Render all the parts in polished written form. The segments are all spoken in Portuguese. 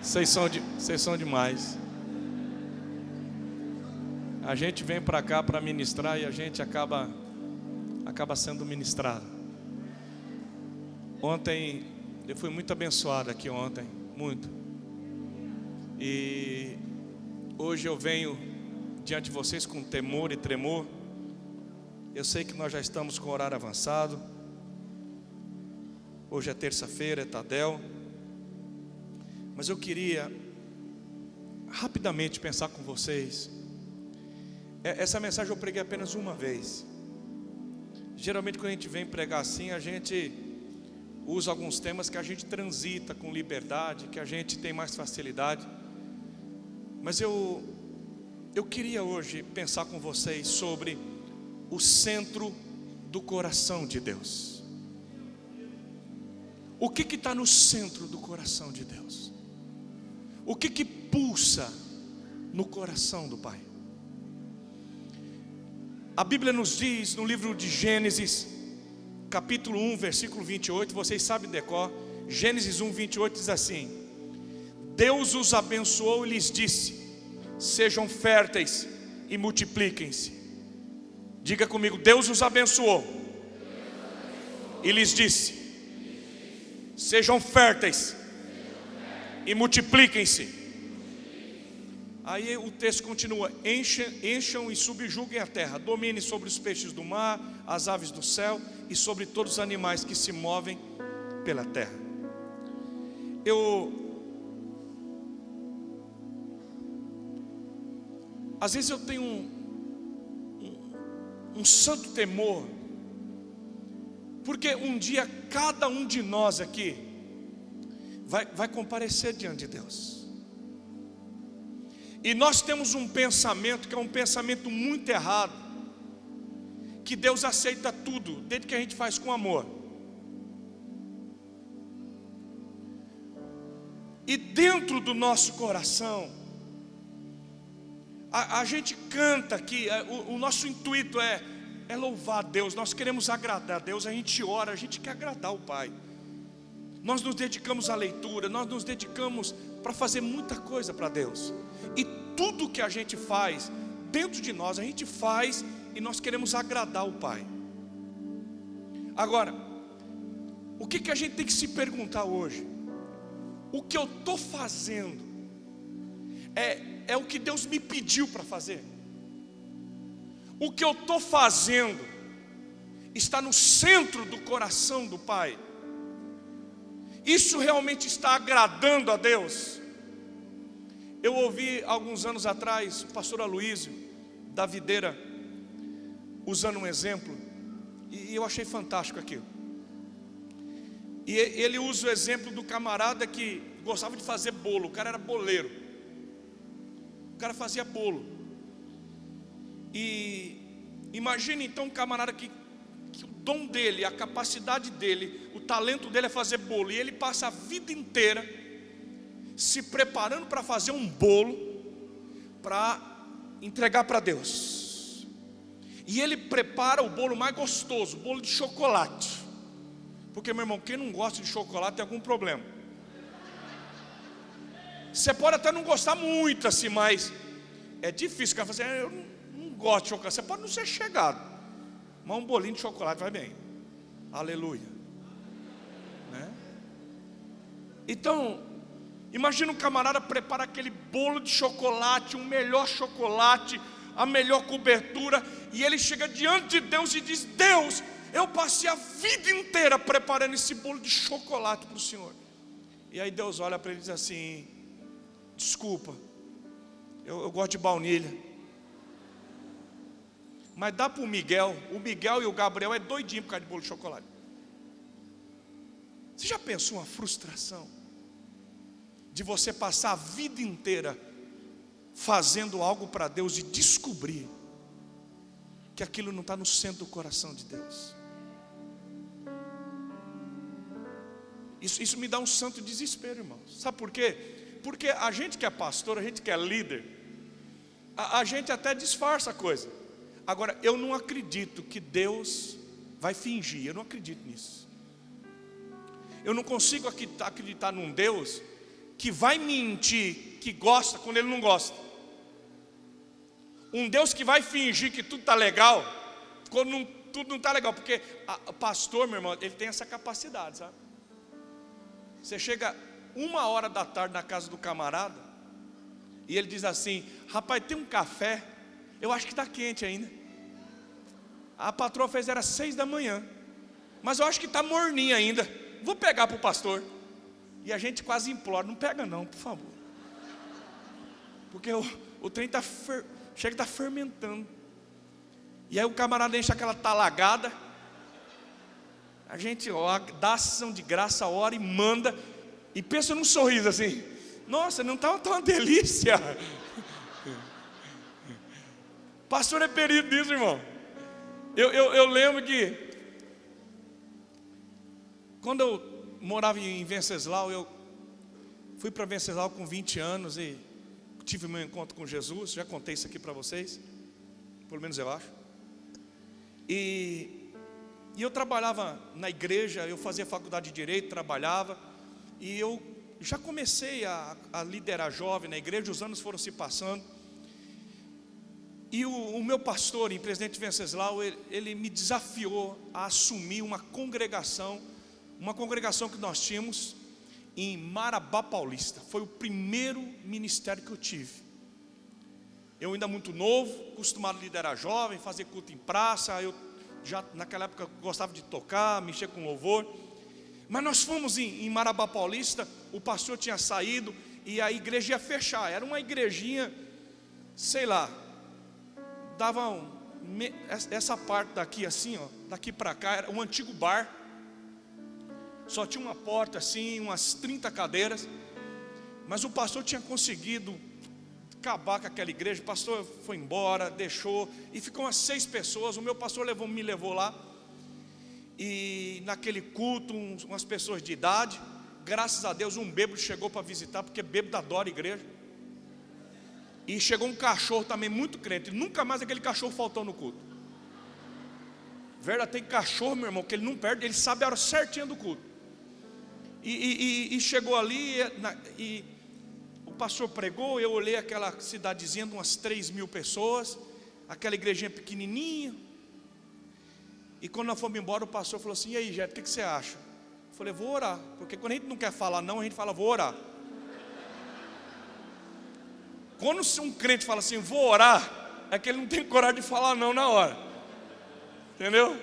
Vocês são demais. A gente vem para cá para ministrar e a gente acaba sendo ministrado. Ontem, eu fui muito abençoado aqui ontem, muito. E hoje eu venho diante de vocês com temor e tremor. Eu sei que nós já estamos com o horário avançado. Hoje é terça-feira, é Tadel. Mas eu queria rapidamente pensar com vocês. Essa mensagem eu preguei apenas uma vez. Geralmente quando a gente vem pregar assim, a gente usa alguns temas que a gente transita com liberdade, que a gente tem mais facilidade. Mas eu queria hoje pensar com vocês sobre o centro do coração de Deus. O que está no centro do coração de Deus? O que pulsa no coração do Pai? A Bíblia nos diz no livro de Gênesis, capítulo 1, versículo 28, vocês sabem de cor. Gênesis 1, 28 diz assim: Deus os abençoou e lhes disse: sejam férteis e multipliquem-se. Diga comigo: Deus os abençoou e lhes disse: sejam férteis e multipliquem-se. Aí o texto continua: encham e subjuguem a terra, dominem sobre os peixes do mar, as aves do céu e sobre todos os animais que se movem pela terra. Às vezes eu tenho um santo temor, porque um dia cada um de nós aqui vai comparecer diante de Deus. E nós temos um pensamento que é um pensamento muito errado, que Deus aceita tudo, desde que a gente faz com amor. E dentro do nosso coração, a gente canta aqui, o nosso intuito é louvar a Deus. Nós queremos agradar a Deus, a gente ora, a gente quer agradar o Pai. Nós nos dedicamos à leitura, nós nos dedicamos para fazer muita coisa para Deus. E tudo que a gente faz, dentro de nós, a gente faz e nós queremos agradar o Pai. Agora, o que a gente tem que se perguntar hoje? O que eu estou fazendo é o que Deus me pediu para fazer? O que eu estou fazendo está no centro do coração do Pai? Isso realmente está agradando a Deus? Eu ouvi alguns anos atrás o pastor Aloísio da Videira usando um exemplo, e eu achei fantástico aquilo. E ele usa o exemplo do camarada que gostava de fazer bolo. O cara era boleiro, o cara fazia bolo. E imagine então um camarada que o dom dele, a capacidade dele, o talento dele é fazer bolo, e ele passa a vida inteira se preparando para fazer um bolo para entregar para Deus. E ele prepara o bolo mais gostoso, o bolo de chocolate. Porque, meu irmão, quem não gosta de chocolate tem algum problema. Você pode até não gostar muito assim, mas é difícil. O cara fazer, eu não gosto de chocolate. Você pode não ser chegado, mas um bolinho de chocolate vai bem. Aleluia, né? Então, imagina um camarada prepara aquele bolo de chocolate, o melhor chocolate, a melhor cobertura, e ele chega diante de Deus e diz: Deus, eu passei a vida inteira preparando esse bolo de chocolate para o Senhor. E aí Deus olha para ele e diz assim: desculpa, eu gosto de baunilha, mas dá para o Miguel e o Gabriel é doidinho por causa de bolo de chocolate. Você já pensou uma frustração de você passar a vida inteira fazendo algo para Deus e descobrir que aquilo não está no centro do coração de Deus? Isso me dá um santo desespero, irmão. Sabe por quê? Porque a gente que é pastor, a gente que é líder, a gente até disfarça a coisa. Agora, eu não acredito que Deus vai fingir, eu não acredito nisso. Eu não consigo acreditar num Deus que vai mentir que gosta quando Ele não gosta. Um Deus que vai fingir que tudo está legal quando tudo não está legal. Porque o pastor, meu irmão, ele tem essa capacidade, sabe? Você chega 1h da tarde na casa do camarada e ele diz assim: rapaz, tem um café? Eu acho que está quente ainda. A patroa fez, era 6 da manhã, mas eu acho que está morninho ainda. Vou pegar para o pastor. E a gente quase implora: não pega não, por favor, porque o trem chega a estar fermentando. E aí o camarada enche aquela talagada, a gente dá ação de graça, ora e manda, e pensa num sorriso assim: nossa, não está uma delícia. Pastor é perito nisso, irmão. Eu lembro que quando eu morava em Venceslau, eu fui para Venceslau com 20 anos e tive meu encontro com Jesus. Já contei isso aqui para vocês, pelo menos eu acho. E eu trabalhava na igreja, eu fazia faculdade de Direito, trabalhava, e eu já comecei a liderar jovem na igreja. Os anos foram se passando, e o meu pastor em Presidente Venceslau, ele me desafiou a assumir uma congregação que nós tínhamos em Marabá Paulista. Foi o primeiro ministério que eu tive. Eu ainda muito novo, acostumado a liderar jovem, fazer culto em praça. Eu já naquela época gostava de tocar, mexer com louvor. Mas nós fomos em Marabá Paulista, o pastor tinha saído e a igreja ia fechar. Era uma igrejinha, sei lá, dava essa parte daqui assim, ó, daqui para cá, era um antigo bar. Só tinha uma porta assim, umas 30 cadeiras. Mas o pastor tinha conseguido acabar com aquela igreja. O pastor foi embora, deixou, e ficou umas 6 pessoas. O meu pastor me levou lá. E naquele culto, umas pessoas de idade, graças a Deus, um bêbado chegou para visitar, porque bêbado adora a igreja. E chegou um cachorro também muito crente. Nunca mais aquele cachorro faltou no culto. Verdade, tem cachorro, meu irmão, que ele não perde, ele sabe a hora certinha do culto. E chegou ali, e o pastor pregou. Eu olhei aquela cidadezinha de umas 3.000 pessoas, aquela igrejinha pequenininha. E quando nós fomos embora, o pastor falou assim: e aí, Jeto, o que você acha? Eu falei: vou orar. Porque quando a gente não quer falar não, a gente fala: vou orar. Quando um crente fala assim: vou orar, é que ele não tem coragem de falar não na hora. Entendeu?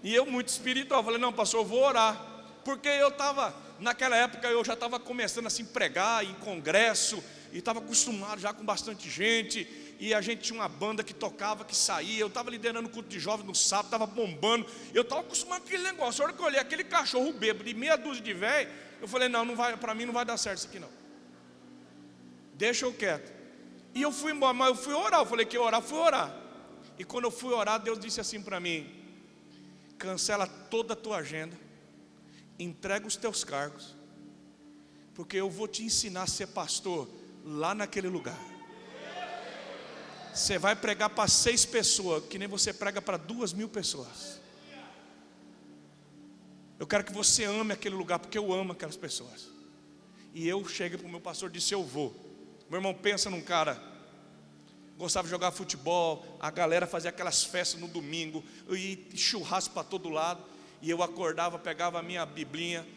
E eu, muito espiritual, falei: não, pastor, eu vou orar. Porque eu estava, naquela época, eu já estava começando assim, pregar em congresso, e estava acostumado já com bastante gente, e a gente tinha uma banda que tocava, que saía. Eu estava liderando o culto de jovens no sábado, estava bombando. Eu estava acostumado com aquele negócio. A hora que eu olhei aquele cachorro bêbado de meia dúzia de velho, eu falei: não vai, para mim não vai dar certo isso aqui não. Deixa eu quieto. E eu fui embora, mas eu fui orar. Eu falei que ia orar, fui orar. E quando eu fui orar, Deus disse assim para mim: cancela toda a tua agenda, entrega os teus cargos, porque eu vou te ensinar a ser pastor lá naquele lugar. Você vai pregar para 6 pessoas, que nem você prega para 2.000 pessoas. Eu quero que você ame aquele lugar, porque eu amo aquelas pessoas. E eu cheguei para o meu pastor e disse: eu vou. Meu irmão, pensa num cara, gostava de jogar futebol, a galera fazia aquelas festas no domingo, e churrasco para todo lado. E eu acordava, pegava a minha biblinha,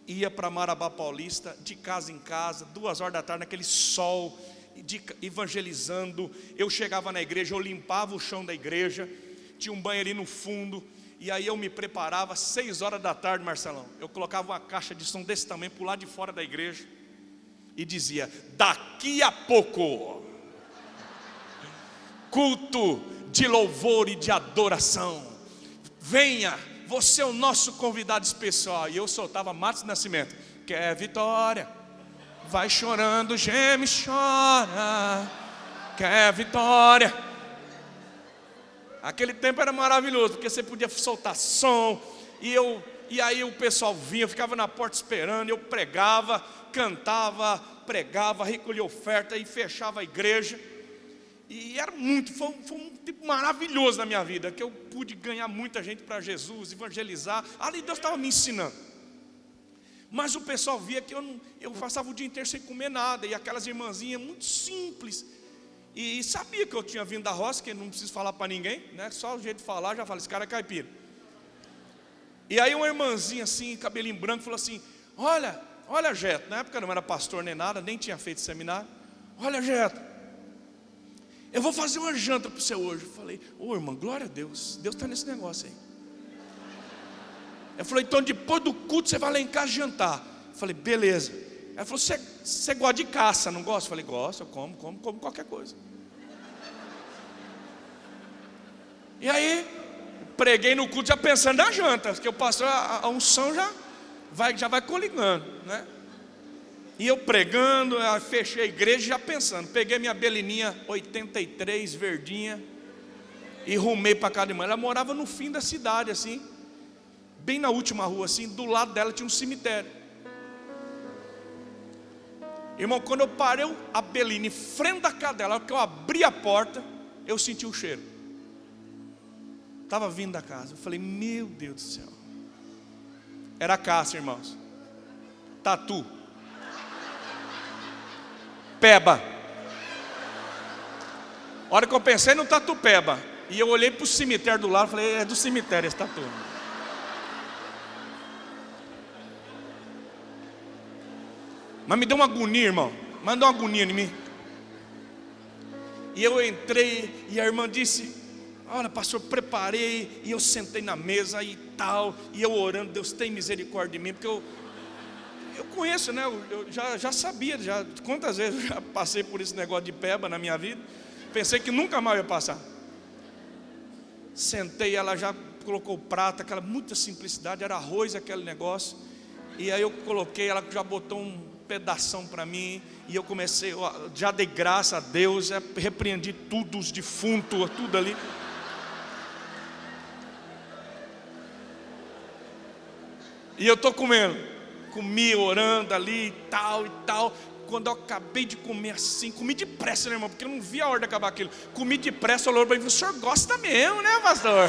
ia para Marabá Paulista, de casa em casa, 2 horas da tarde, naquele sol, evangelizando. Eu chegava na igreja, eu limpava o chão da igreja, tinha um banheirinho no fundo, e aí eu me preparava. 6 horas da tarde, Marcelão, eu colocava uma caixa de som desse tamanho para o lado de fora da igreja, e dizia: daqui a pouco, culto de louvor e de adoração, venha, você é o nosso convidado especial. E eu soltava Matos Nascimento: quer vitória, vai chorando, geme, chora, quer vitória. Aquele tempo era maravilhoso, porque você podia soltar som, e aí o pessoal vinha, eu ficava na porta esperando, eu pregava, cantava, pregava, recolhia oferta e fechava a igreja. E foi um tempo maravilhoso na minha vida, que eu pude ganhar muita gente para Jesus, evangelizar. Ali Deus estava me ensinando. Mas o pessoal via que eu passava o dia inteiro sem comer nada. E aquelas irmãzinhas muito simples. E sabia que eu tinha vindo da roça, que não preciso falar para ninguém, né? Só o jeito de falar, já fala, esse cara é caipira. E aí uma irmãzinha assim, cabelinho branco, falou assim: olha Jeto, na época eu não era pastor nem nada, nem tinha feito seminário. Olha Jeto, eu vou fazer uma janta para você hoje. Eu falei: ô irmã, glória a Deus, Deus está nesse negócio aí. Eu falei: então depois do culto você vai lá em casa jantar. Eu falei: beleza. Ela falou: você gosta de caça, não gosta? Eu falei: gosto, eu como qualquer coisa. E aí, preguei no culto já pensando na janta, porque o pastor, a unção já vai coligando, né? E eu pregando, eu fechei a igreja já pensando. Peguei minha Belininha 83, verdinha, e rumei para casa de mãe. Ela morava no fim da cidade, assim, bem na última rua, assim. Do lado dela tinha um cemitério. Irmão, quando eu parei a Belina em frente da casa dela, que eu abri a porta, eu senti o cheiro. Estava vindo da casa. Eu falei: meu Deus do céu. Era caça, irmãos. Tatu. Peba. A hora que eu pensei no tatu peba, e eu olhei para o cemitério do lado, falei: é do cemitério esse tatu. Mas me deu uma agonia, irmão. Mandou uma agonia em mim. E eu entrei, e a irmã disse: olha, pastor, preparei. E eu sentei na mesa e tal. E eu orando: Deus tem misericórdia de mim. Porque eu conheço, né? Eu já sabia. Quantas vezes eu já passei por esse negócio de peba na minha vida. Pensei que nunca mais ia passar. Sentei, ela já colocou o prato, aquela muita simplicidade. Era arroz, aquele negócio. E aí eu coloquei, ela já botou um pedação para mim, e eu comecei, já dei graça a Deus, repreendi tudo, os defuntos, tudo ali. E eu estou comendo, comi orando ali e tal. Quando eu acabei de comer assim, comi depressa, né, irmão? Porque eu não vi a hora de acabar aquilo. Comi depressa, olhou para mim: o senhor gosta mesmo, né, pastor?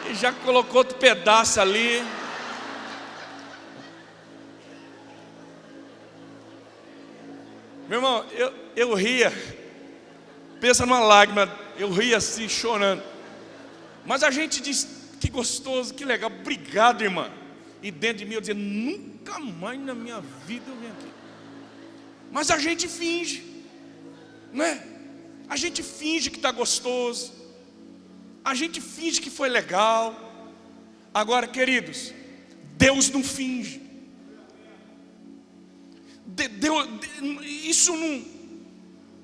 E já colocou outro pedaço ali. Meu irmão, eu ria, pensa numa lágrima, eu ria assim, chorando. Mas a gente diz: que gostoso, que legal, obrigado, irmã. E dentro de mim eu dizia: nunca mais na minha vida eu venho aqui. Mas a gente finge, não é? A gente finge que está gostoso, a gente finge que foi legal. Agora, queridos, Deus não finge.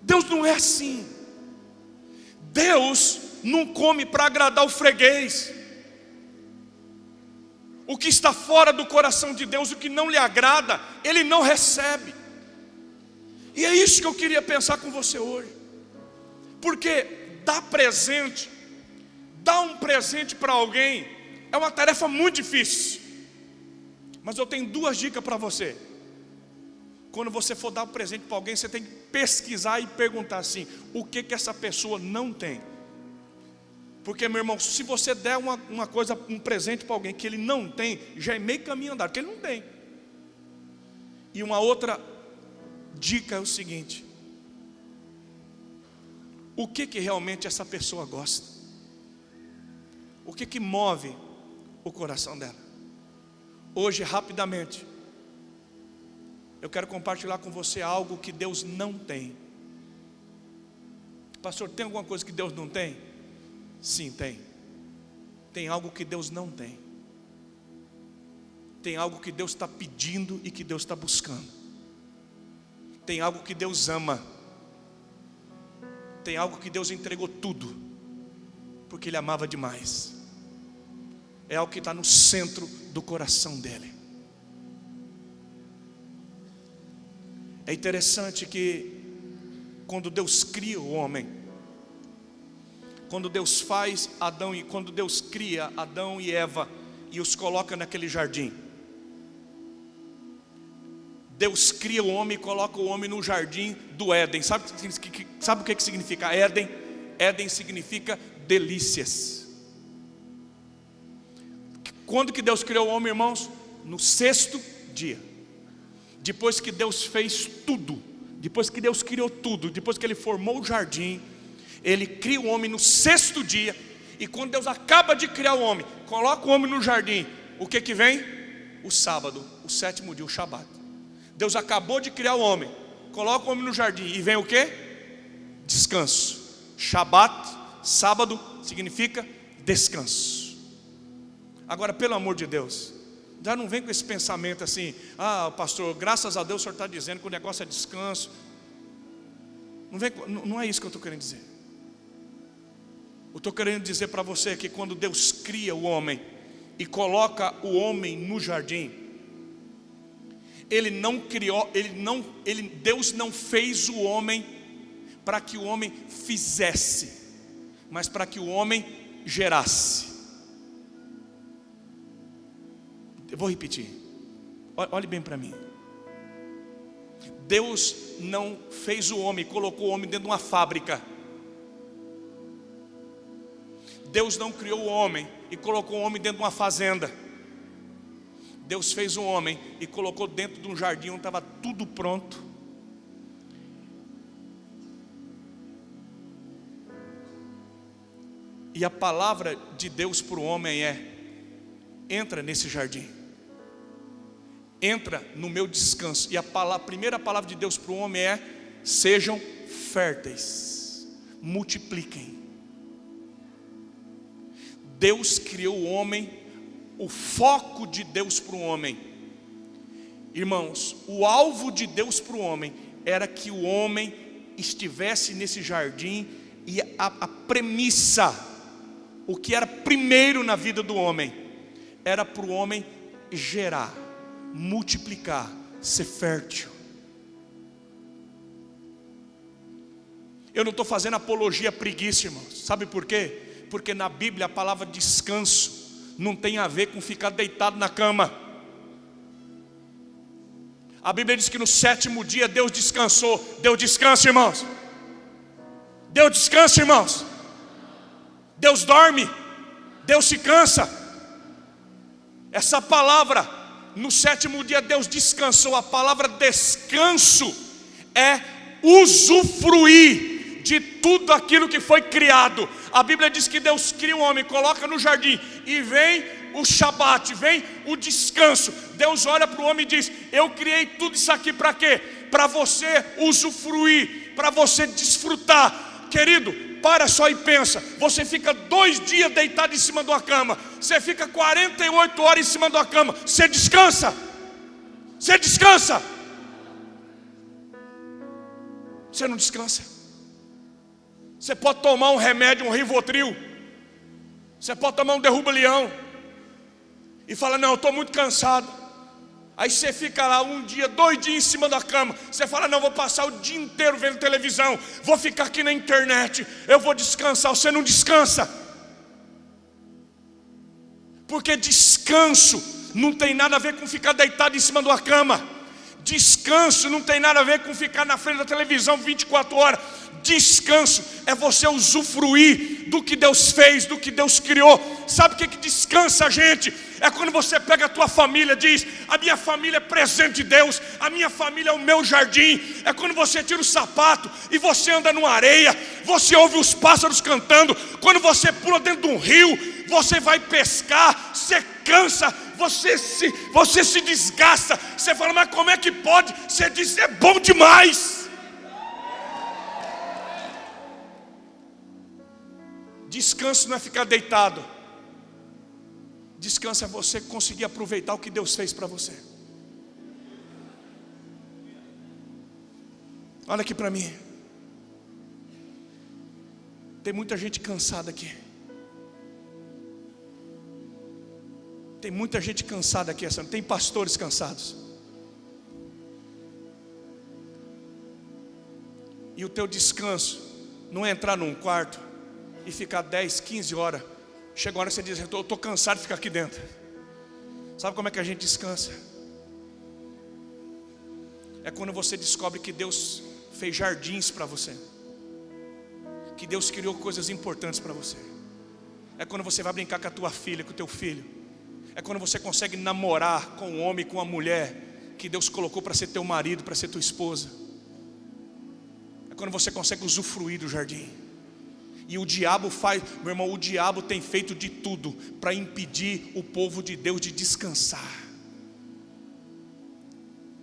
Deus não é assim. Deus não come para agradar o freguês. O que está fora do coração de Deus, o que não lhe agrada, Ele não recebe. E é isso que eu queria pensar com você hoje. Porque dar um presente para alguém é uma tarefa muito difícil. Mas eu tenho duas dicas para você. Quando você for dar um presente para alguém, você tem que pesquisar e perguntar assim: o que essa pessoa não tem? Porque, meu irmão, se você der uma coisa, um presente para alguém que ele não tem, já é meio caminho andado, porque ele não tem. E uma outra dica é o seguinte: o que realmente essa pessoa gosta? O que move o coração dela? Hoje, rapidamente, eu quero compartilhar com você algo que Deus não tem. Pastor, tem alguma coisa que Deus não tem? Sim, tem. Tem algo que Deus não tem. Tem algo que Deus está pedindo e que Deus está buscando. Tem algo que Deus ama. Tem algo que Deus entregou tudo, porque Ele amava demais. É algo que está no centro do coração dEle. É interessante que quando Deus cria o homem, quando Deus faz Adão e quando Deus cria Adão e Eva e os coloca naquele jardim, Deus cria o homem e coloca o homem no jardim do Éden. Sabe o que significa Éden? Éden significa delícias. Quando que Deus criou o homem, irmãos? No sexto dia. Depois que Deus fez tudo, depois que Deus criou tudo, depois que Ele formou o jardim, Ele cria o homem no 6º dia. E quando Deus acaba de criar o homem, coloca o homem no jardim, o que vem? O sábado, o 7º dia, o Shabat. Deus acabou de criar o homem, coloca o homem no jardim e vem o que? Descanso. Shabat, sábado, significa descanso. Agora, pelo amor de Deus, já não vem com esse pensamento assim: ah, pastor, graças a Deus o senhor está dizendo que o negócio é descanso. Não é isso que eu estou querendo dizer. Eu estou querendo dizer para você que quando Deus cria o homem e coloca o homem no jardim, Ele não criou, Deus não fez o homem para que o homem fizesse, mas para que o homem gerasse. Eu vou repetir, olhe bem para mim. Deus não fez o homem, colocou o homem dentro de uma fábrica. Deus não criou o homem e colocou o homem dentro de uma fazenda. Deus fez o homem e colocou dentro de um jardim onde estava tudo pronto. E a palavra de Deus para o homem é: entra nesse jardim, entra no meu descanso. E a primeira palavra de Deus para o homem é: sejam férteis, multipliquem. Deus criou o homem, o foco de Deus para o homem, irmãos, o alvo de Deus para o homem era que o homem estivesse nesse jardim. E a premissa, o que era primeiro na vida do homem, era para o homem gerar, multiplicar, ser fértil. Eu não estou fazendo apologia à preguiça, irmãos. Sabe por quê? Porque na Bíblia a palavra descanso não tem a ver com ficar deitado na cama. A Bíblia diz que no 7º dia Deus descansou. Deus descansa, irmãos. Deus descansa, irmãos. Deus dorme. Deus se cansa. Essa palavra, no 7º dia Deus descansou. A palavra descanso é usufruir de tudo aquilo que foi criado. A Bíblia diz que Deus cria o homem, coloca no jardim, e vem o Shabat, vem o descanso. Deus olha para o homem e diz: eu criei tudo isso aqui para quê? Para você usufruir, para você desfrutar. Querido, para só e pensa. Você fica 2 dias deitado em cima de uma cama, você fica 48 horas em cima de uma cama, você descansa? Você descansa? Você não descansa. Você pode tomar um remédio, um Rivotril, você pode tomar um derruba-leão e fala: não, eu estou muito cansado. Aí você fica lá 1 dia, 2 dias em cima da cama. Você fala: não, vou passar o dia inteiro vendo televisão, vou ficar aqui na internet, eu vou descansar. Você não descansa. Porque descanso não tem nada a ver com ficar deitado em cima de uma cama. Descanso não tem nada a ver com ficar na frente da televisão 24 horas. Descanso é você usufruir do que Deus fez, do que Deus criou. Sabe o que descansa a gente? É quando você pega a tua família e diz: a minha família é presente de Deus, a minha família é o meu jardim. É quando você tira o sapato e você anda numa areia, você ouve os pássaros cantando. Quando você pula dentro de um rio, você vai pescar, você cansa, você se desgasta. Você fala: mas como é que pode? Você diz: é bom demais. Descanso não é ficar deitado. Descanso é você conseguir aproveitar o que Deus fez para você. Olha aqui para mim. Tem muita gente cansada aqui. Tem muita gente cansada aqui. Tem pastores cansados. E o teu descanso não é entrar num quarto e ficar 10, 15 horas. Chega uma hora que você diz: eu estou cansado de ficar aqui dentro. Sabe como é que a gente descansa? É quando você descobre que Deus fez jardins para você, que Deus criou coisas importantes para você. É quando você vai brincar com a tua filha, com o teu filho. É quando você consegue namorar com um homem, com uma mulher, que Deus colocou para ser teu marido, para ser tua esposa. É quando você consegue usufruir do jardim. E o diabo faz, meu irmão, o diabo tem feito de tudo para impedir o povo de Deus de descansar.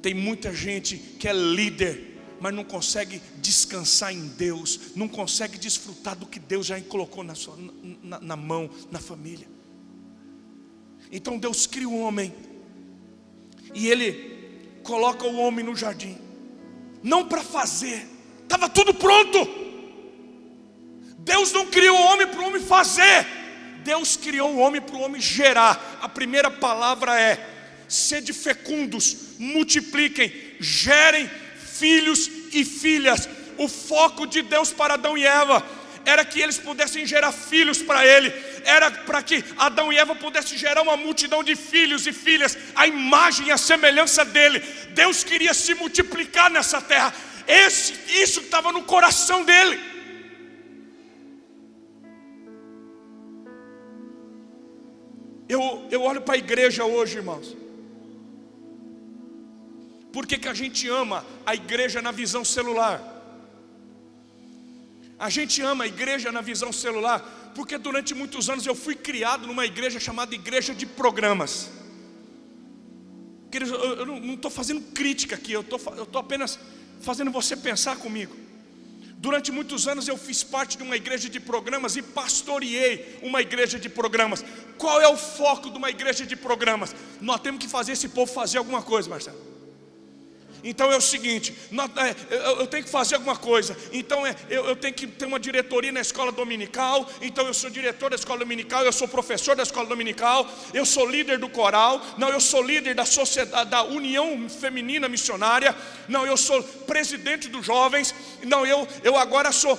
Tem muita gente que é líder, mas não consegue descansar em Deus, não consegue desfrutar do que Deus já colocou na mão, na família. Então Deus cria o homem, e Ele coloca o homem no jardim, não para fazer, estava tudo pronto. Deus não criou o homem para o homem fazer, Deus criou o homem para o homem gerar. A primeira palavra é: sede fecundos, multipliquem, gerem filhos e filhas. O foco de Deus para Adão e Eva era que eles pudessem gerar filhos para Ele, era para que Adão e Eva pudessem gerar uma multidão de filhos e filhas, a imagem e a semelhança dEle. Deus queria se multiplicar nessa terra, isso que estava no coração dEle. Eu olho para a igreja hoje, irmãos. Por que a gente ama a igreja na visão celular? A gente ama a igreja na visão celular porque durante muitos anos eu fui criado numa igreja chamada igreja de programas. Eu não estou fazendo crítica aqui, eu estou apenas fazendo você pensar comigo. Durante muitos anos eu fiz parte de uma igreja de programas e pastoreei uma igreja de programas. Qual é o foco de uma igreja de programas? Nós temos que fazer esse povo fazer alguma coisa, Marcelo. Então é o seguinte, eu tenho que fazer alguma coisa. Então eu tenho que ter uma diretoria na escola dominical. Então eu sou diretor da escola dominical, eu sou professor da escola dominical, eu sou líder do coral. Não, eu sou líder da sociedade, da União Feminina Missionária. Não, eu sou presidente dos jovens. Não, eu agora sou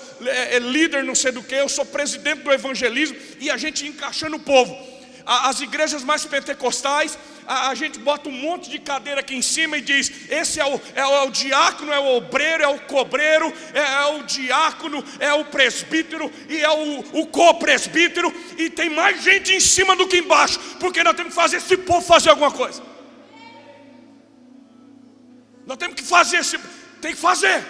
líder não sei do que. Eu sou presidente do evangelismo. E a gente encaixando o povo. As igrejas mais pentecostais, a gente bota um monte de cadeira aqui em cima e diz: esse é o diácono, é o obreiro, é o cobreiro, é o diácono, é o presbítero e é o co-presbítero. E tem mais gente em cima do que embaixo, porque nós temos que fazer esse povo fazer alguma coisa. Nós temos que fazer, tem que fazer.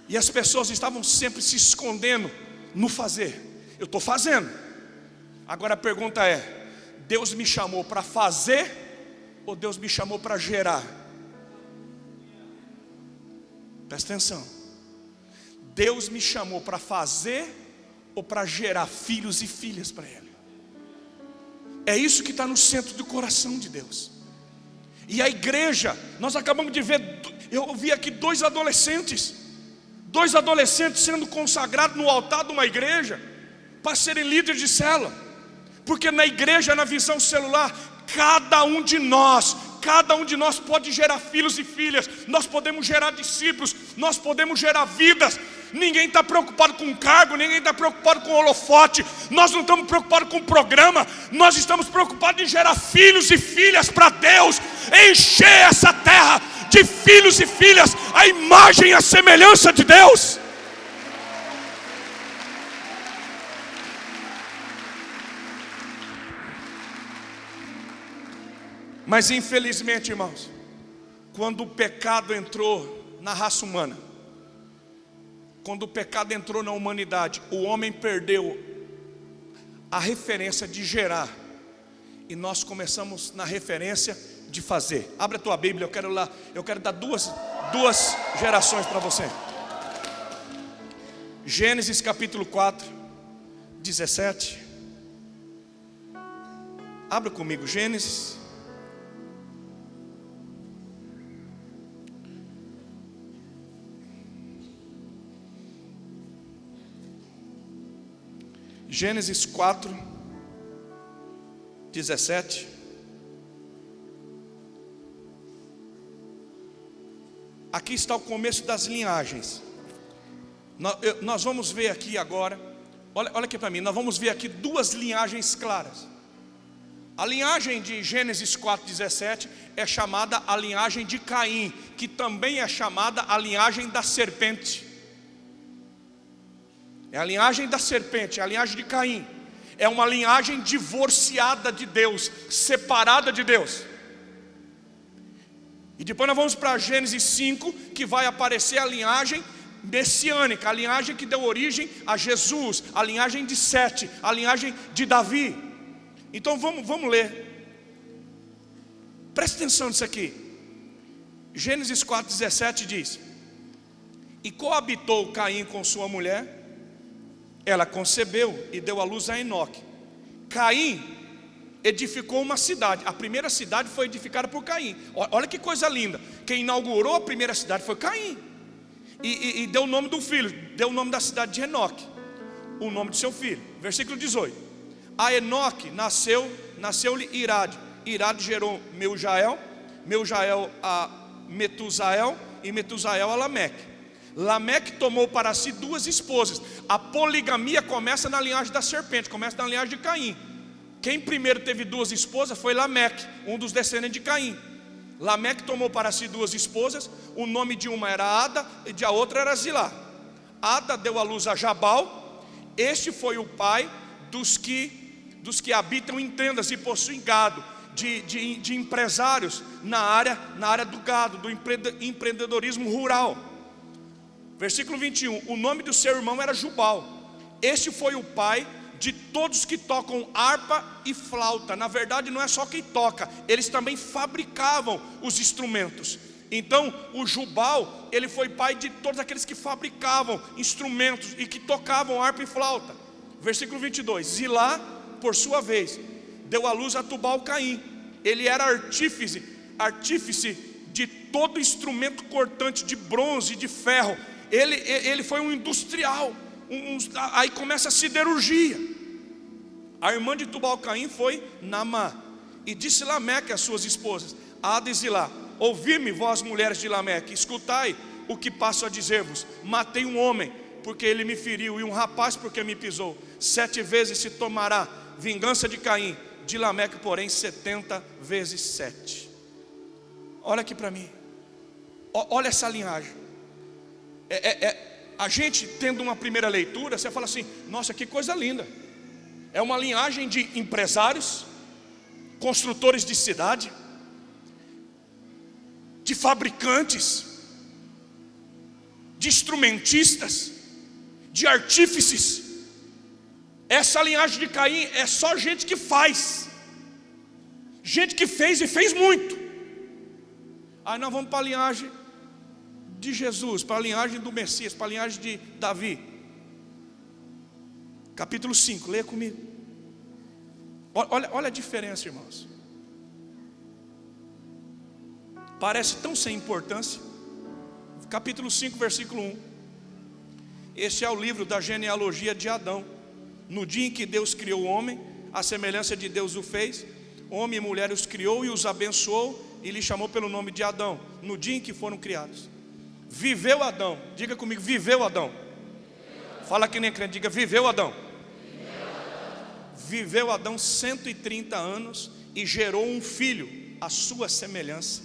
E as pessoas estavam sempre se escondendo no fazer. Eu estou fazendo. Agora a pergunta é: Deus me chamou para fazer ou Deus me chamou para gerar? Presta atenção. Deus me chamou para fazer ou para gerar filhos e filhas para Ele? É isso que está no centro do coração de Deus. E a igreja, nós acabamos de ver, eu vi aqui dois adolescentes sendo consagrados no altar de uma igreja para serem líderes de célula. Porque na igreja, na visão celular, cada um de nós pode gerar filhos e filhas. Nós podemos gerar discípulos, nós podemos gerar vidas. Ninguém está preocupado com cargo, ninguém está preocupado com holofote. Nós não estamos preocupados com programa. Nós estamos preocupados em gerar filhos e filhas para Deus, encher essa terra de filhos e filhas, a imagem e a semelhança de Deus. Mas infelizmente, irmãos, quando o pecado entrou na raça humana, quando o pecado entrou na humanidade, o homem perdeu a referência de gerar, e nós começamos na referência de fazer. Abre a tua Bíblia, eu quero dar duas gerações para você. Gênesis capítulo 4, 17. Abra comigo Gênesis. Gênesis 4, 17. Aqui está o começo das linhagens. Nós vamos ver aqui agora, olha aqui para mim, nós vamos ver aqui duas linhagens claras. A linhagem de Gênesis 4,17 é chamada a linhagem de Caim, que também é chamada a linhagem da serpente. É a linhagem da serpente, é a linhagem de Caim. É uma linhagem divorciada de Deus, separada de Deus. E depois nós vamos para Gênesis 5, que vai aparecer a linhagem messiânica, a linhagem que deu origem a Jesus, a linhagem de Sete, a linhagem de Davi. Então vamos ler. Presta atenção nisso aqui. Gênesis 4,17 diz: e coabitou Caim com sua mulher, ela concebeu e deu à luz a Enoque. Caim edificou uma cidade. A primeira cidade foi edificada por Caim. Olha que coisa linda. Quem inaugurou a primeira cidade foi Caim. E deu o nome do filho, deu o nome da cidade de Enoque, o nome de seu filho. Versículo 18. A Enoque nasceu-lhe Irade. Irade gerou Meujael, Meujael a Metusael, e Metusael a Lameque. Lameque tomou para si 2 esposas. A poligamia começa na linhagem da serpente, começa na linhagem de Caim. Quem primeiro teve 2 esposas foi Lameque, um dos descendentes de Caim. Lameque tomou para si 2 esposas. O nome de uma era Ada e de a outra era Zilá. Ada deu à luz a Jabal. Este foi o pai dos que habitam em tendas e possuem gado, de empresários na área do gado, do empreendedorismo rural. Versículo 21. O nome do seu irmão era Jubal. Este foi o pai de todos que tocam harpa e flauta. Na verdade não é só quem toca, eles também fabricavam os instrumentos. Então o Jubal, ele foi pai de todos aqueles que fabricavam instrumentos e que tocavam harpa e flauta. Versículo 22. Zilá, por sua vez, deu à luz a Tubal-Caim. Ele era artífice de todo instrumento cortante de bronze e de ferro. Ele foi um industrial. Aí começa a siderurgia. A irmã de Tubal-Caim foi Naamá. E disse Lameque às suas esposas, Ada e Zilá: ouvi-me, vós mulheres de Lameque, escutai o que passo a dizer-vos. Matei um homem, porque ele me feriu, e um rapaz, porque me pisou. 7 vezes se tomará vingança de Caim, de Lameque, porém 70 vezes 7. Olha aqui para mim. Olha essa linhagem. A gente tendo uma primeira leitura, você fala assim: nossa, que coisa linda. É uma linhagem de empresários, construtores de cidade, de fabricantes, de instrumentistas, de artífices. Essa linhagem de Caim é só gente que faz, gente que fez e fez muito. Aí nós vamos para a linhagem de Jesus, para a linhagem do Messias, para a linhagem de Davi. Capítulo 5, leia comigo. Olha a diferença, irmãos. Parece tão sem importância. Capítulo 5, versículo 1. Este é o livro da genealogia de Adão. No dia em que Deus criou o homem, a semelhança de Deus o fez, homem e mulher os criou e os abençoou, e lhe chamou pelo nome de Adão, no dia em que foram criados. Viveu Adão, diga comigo, viveu Adão. Fala que nem crente, diga, viveu Adão. Viveu Adão 130 anos e gerou um filho, à sua semelhança,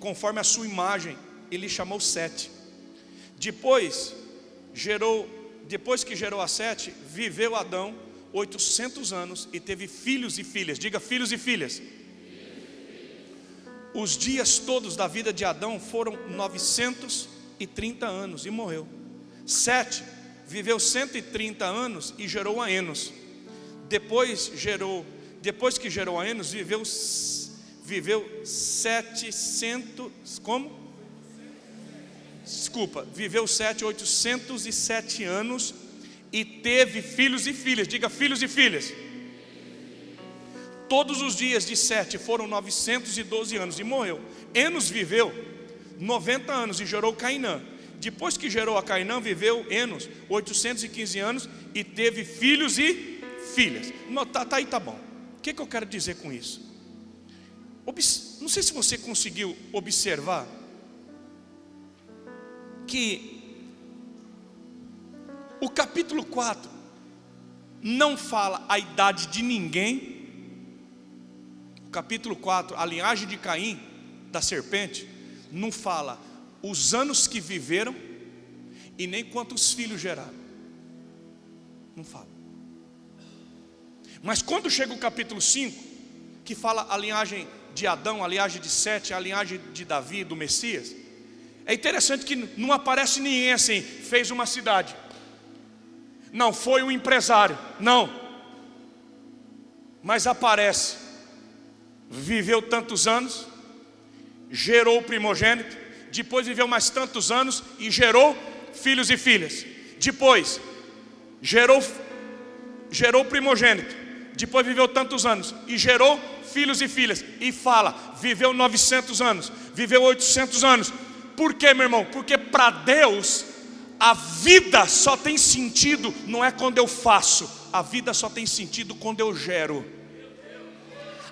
conforme a sua imagem, e lhe chamou Sete. Depois que gerou a Sete, viveu Adão 800 anos e teve filhos e filhas. Diga, filhos e filhas. Os dias todos da vida de Adão foram 930 anos e morreu. Sete viveu 130 anos e gerou a Enos. Depois que gerou a Enos, viveu 807 anos e teve filhos e filhas. Diga, filhos e filhas. Todos os dias de Sete foram 912 anos e morreu. Enos viveu 90 anos e gerou Cainã. Depois que gerou a Cainã, viveu Enos 815 anos e teve filhos e filhas. Tá aí, tá bom. O que eu quero dizer com isso? Não sei se você conseguiu observar que o capítulo 4 não fala a idade de ninguém. O capítulo 4, a linhagem de Caim, da serpente, não fala os anos que viveram e nem quantos filhos geraram. Não fala. Mas quando chega o capítulo 5, que fala a linhagem de Adão, a linhagem de Sete, a linhagem de Davi, do Messias, é interessante que não aparece ninguém assim, fez uma cidade. Não, foi um empresário, não. Mas aparece, viveu tantos anos, gerou o primogênito, depois viveu mais tantos anos e gerou filhos e filhas. Depois, gerou o primogênito, depois viveu tantos anos e gerou filhos e filhas. E fala, viveu 900 anos, viveu 800 anos. Por quê, meu irmão? Porque para Deus a vida só tem sentido, não é quando eu faço. A vida só tem sentido quando eu gero.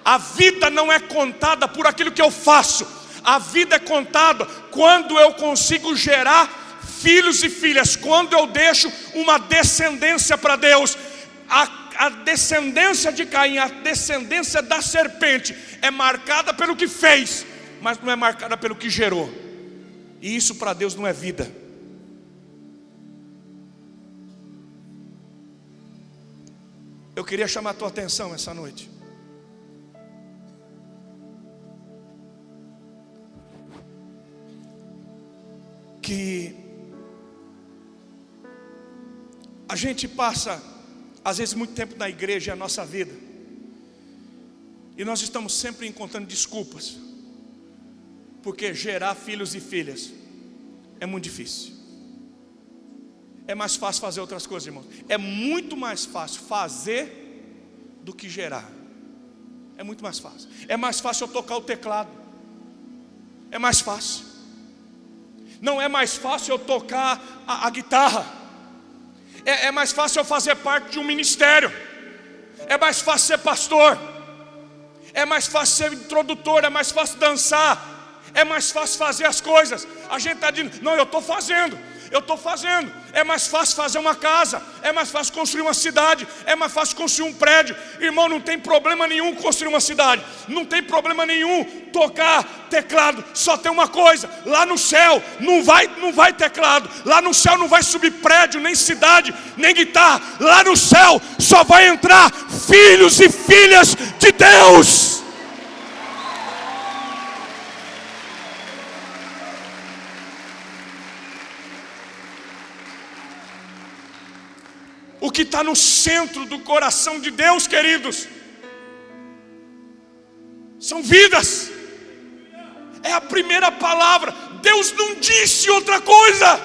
A vida não é contada por aquilo que eu faço. A vida é contada quando eu consigo gerar filhos e filhas, quando eu deixo uma descendência para Deus. A descendência de Caim, a descendência da serpente é marcada pelo que fez, mas não é marcada pelo que gerou. E isso para Deus não é vida. Eu queria chamar a tua atenção essa noite. Que a gente passa às vezes muito tempo na igreja, é a nossa vida, e nós estamos sempre encontrando desculpas, porque gerar filhos e filhas é muito difícil. É mais fácil fazer outras coisas, irmãos. É muito mais fácil fazer do que gerar. É muito mais fácil. É mais fácil eu tocar o teclado. É mais fácil. Não é mais fácil eu tocar a guitarra. É mais fácil eu fazer parte de um ministério. É mais fácil ser pastor. É mais fácil ser introdutor. É mais fácil dançar. É mais fácil fazer as coisas. A gente está dizendo, não, eu estou fazendo. É mais fácil fazer uma casa. É mais fácil construir uma cidade. É mais fácil construir um prédio. Irmão, não tem problema nenhum construir uma cidade. Não tem problema nenhum tocar teclado. Só tem uma coisa: lá no céu não vai teclado. Lá no céu não vai subir prédio, nem cidade, nem guitarra. Lá no céu só vai entrar filhos e filhas de Deus. O que está no centro do coração de Deus, queridos, são vidas. É a primeira palavra. Deus não disse outra coisa.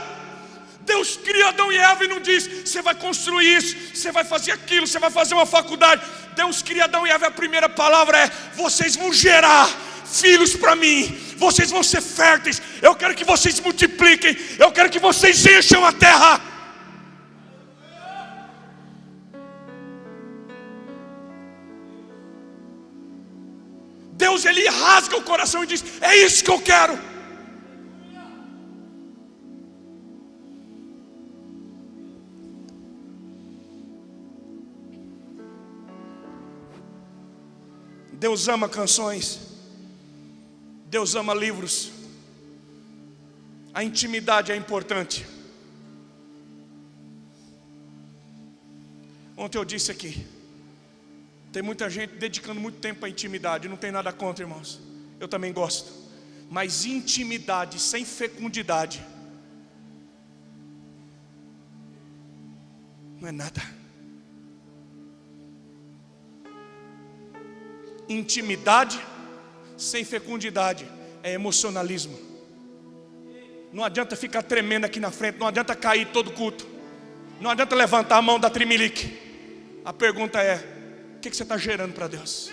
Deus cria Adão e Eva e não diz, você vai construir isso, você vai fazer aquilo, você vai fazer uma faculdade. Deus cria Adão e Eva, a primeira palavra é, vocês vão gerar filhos para mim, vocês vão ser férteis, eu quero que vocês multipliquem, eu quero que vocês encham a terra. Deus, Ele rasga o coração e diz, é isso que eu quero. Deus ama canções, Deus ama livros. A intimidade é importante. Ontem eu disse aqui, tem muita gente dedicando muito tempo à intimidade. Não tem nada contra, irmãos, eu também gosto. Mas intimidade sem fecundidade não é nada. Intimidade sem fecundidade é emocionalismo. Não adianta ficar tremendo aqui na frente, não adianta cair todo culto, não adianta levantar a mão da trimelique. A pergunta é, o que você está gerando para Deus?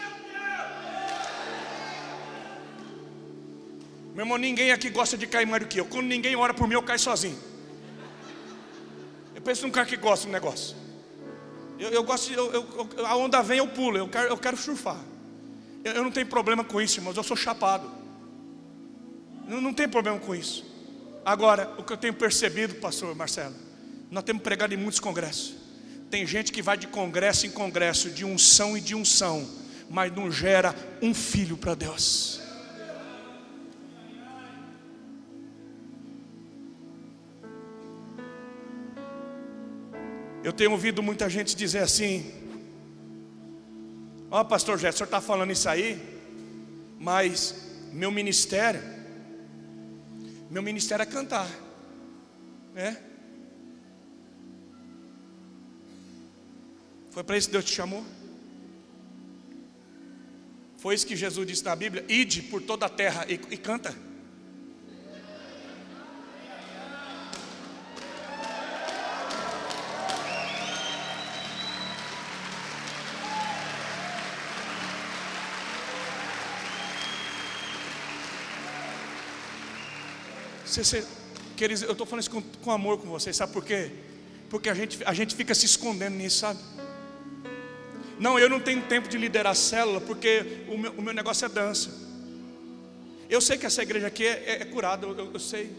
Meu irmão, ninguém aqui gosta de cair mais do que eu. Quando ninguém ora por mim, eu caio sozinho. Eu penso num cara que gosta do negócio. Eu gosto, a onda vem, eu pulo, eu quero surfar. Eu não tenho problema com isso, irmãos, eu sou chapado. Eu não tenho problema com isso. Agora, o que eu tenho percebido, pastor Marcelo, nós temos pregado em muitos congressos. Tem gente que vai de congresso em congresso, de unção e de unção, mas não gera um filho para Deus. Eu tenho ouvido muita gente dizer assim, Ó, pastor Jé, o senhor está falando isso aí, mas meu ministério é cantar, né? Foi para isso que Deus te chamou? Foi isso que Jesus disse na Bíblia: ide por toda a terra e canta. Queridos, eu estou falando isso com amor com vocês, sabe por quê? Porque a gente fica se escondendo nisso, sabe? Não, eu não tenho tempo de liderar a célula, porque o meu negócio é dança. Eu sei que essa igreja aqui é curada, eu sei.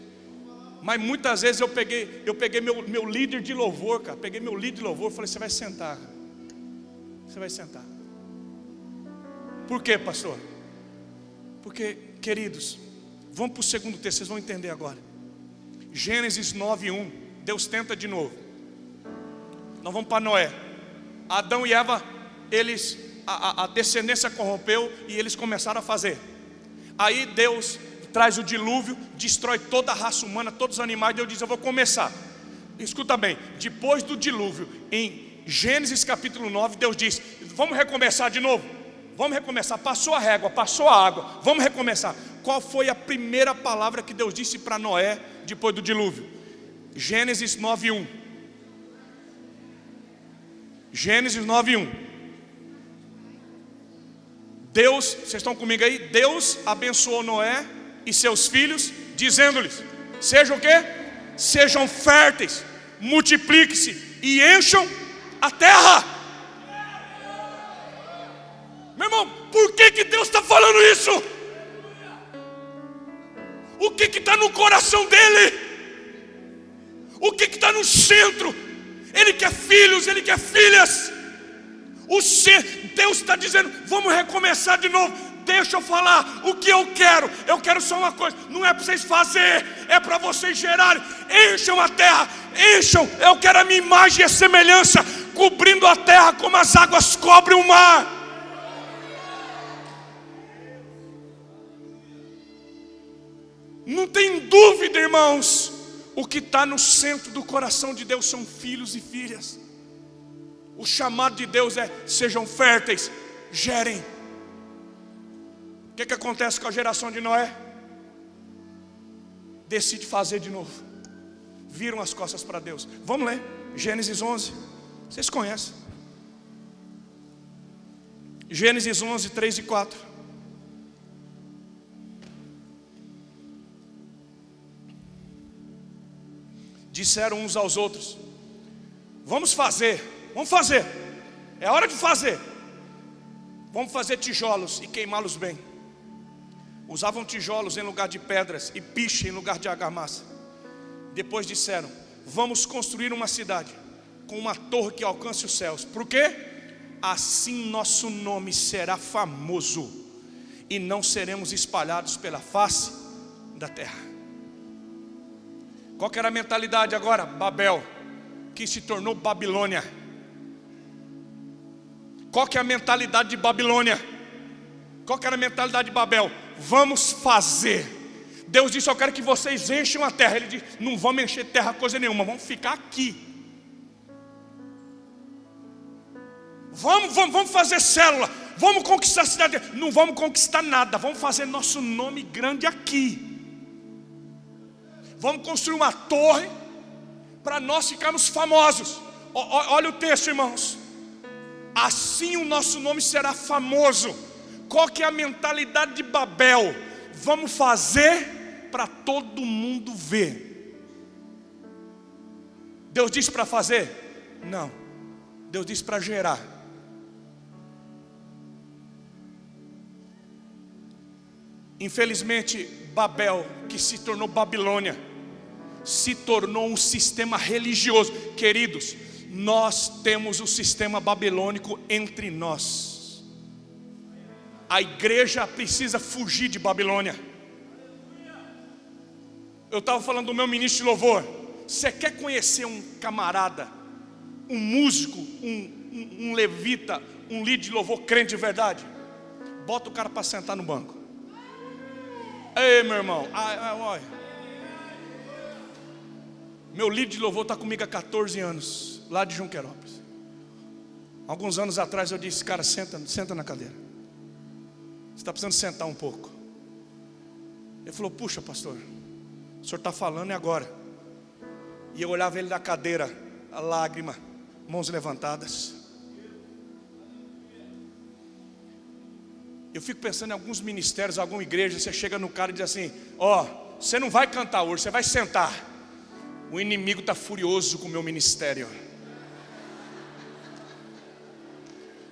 Mas muitas vezes eu peguei meu líder de louvor, cara. Peguei meu líder de louvor e falei: você vai sentar, cara. Você vai sentar. Por quê, pastor? Porque, queridos, vamos para o segundo texto, vocês vão entender agora. Gênesis 9:1. Deus tenta de novo. Nós vamos para Noé. Adão e Eva, a descendência corrompeu e eles começaram a fazer. Aí Deus traz o dilúvio, destrói toda a raça humana, todos os animais. Deus diz: eu vou começar. Escuta bem, depois do dilúvio, em Gênesis capítulo 9, Deus diz: vamos recomeçar de novo. Vamos recomeçar, passou a régua, passou a água, vamos recomeçar. Qual foi a primeira palavra que Deus disse para Noé depois do dilúvio? Gênesis 9:1. Gênesis 9:1. Deus, vocês estão comigo aí? Deus abençoou Noé e seus filhos, dizendo-lhes: sejam o quê? Sejam férteis, multipliquem-se e encham a terra. Meu irmão, por que Deus está falando isso? O que está no coração dele? O que está no centro? Ele quer filhos, ele quer filhas. Deus está dizendo: vamos recomeçar de novo. Deixa eu falar o que eu quero. Eu quero só uma coisa: não é para vocês fazerem, é para vocês gerarem. Encham a terra, encham. Eu quero a minha imagem e a semelhança, cobrindo a terra como as águas cobrem o mar. Não tem dúvida, irmãos, o que está no centro do coração de Deus são filhos e filhas. O chamado de Deus é: sejam férteis, gerem. O que acontece com a geração de Noé? Decide fazer de novo. Viram as costas para Deus. Vamos ler, Gênesis 11. Vocês conhecem. Gênesis 11, 3 e 4. Disseram uns aos outros: vamos fazer, é hora de fazer. Vamos fazer tijolos e queimá-los bem. Usavam tijolos em lugar de pedras e piche em lugar de argamassa. Depois disseram: vamos construir uma cidade com uma torre que alcance os céus. Por quê? Assim nosso nome será famoso e não seremos espalhados pela face da terra. Qual que era a mentalidade agora? Babel, que se tornou Babilônia. Qual que é a mentalidade de Babilônia? Qual que era a mentalidade de Babel? Vamos fazer. Deus disse: eu quero que vocês encham a terra. Ele disse: não vamos encher terra coisa nenhuma, vamos ficar aqui. Vamos fazer célula, vamos conquistar a cidade. Não vamos conquistar nada, vamos fazer nosso nome grande aqui. Vamos construir uma torre para nós ficarmos famosos. Olha o texto, irmãos. Assim o nosso nome será famoso. Qual que é a mentalidade de Babel? Vamos fazer para todo mundo ver. Deus disse para fazer? Não. Deus disse para gerar. Infelizmente, Babel, que se tornou Babilônia, se tornou um sistema religioso. Queridos, nós temos o sistema babilônico entre nós. A igreja precisa fugir de Babilônia. Eu estava falando do meu ministro de louvor. Você quer conhecer um camarada, um músico, um um levita, um líder de louvor crente de verdade, bota o cara para sentar no banco. Ei, meu irmão, olha, meu líder de louvor está comigo há 14 anos, lá de Junquerópolis. Alguns anos atrás eu disse: cara, senta na cadeira, você está precisando sentar um pouco. Ele falou: puxa, pastor, o senhor está falando e agora? E eu olhava ele da cadeira, a lágrima, mãos levantadas. Eu fico pensando em alguns ministérios, alguma igreja, você chega no cara e diz assim: ó, você não vai cantar hoje, você vai sentar. O inimigo está furioso com o meu ministério.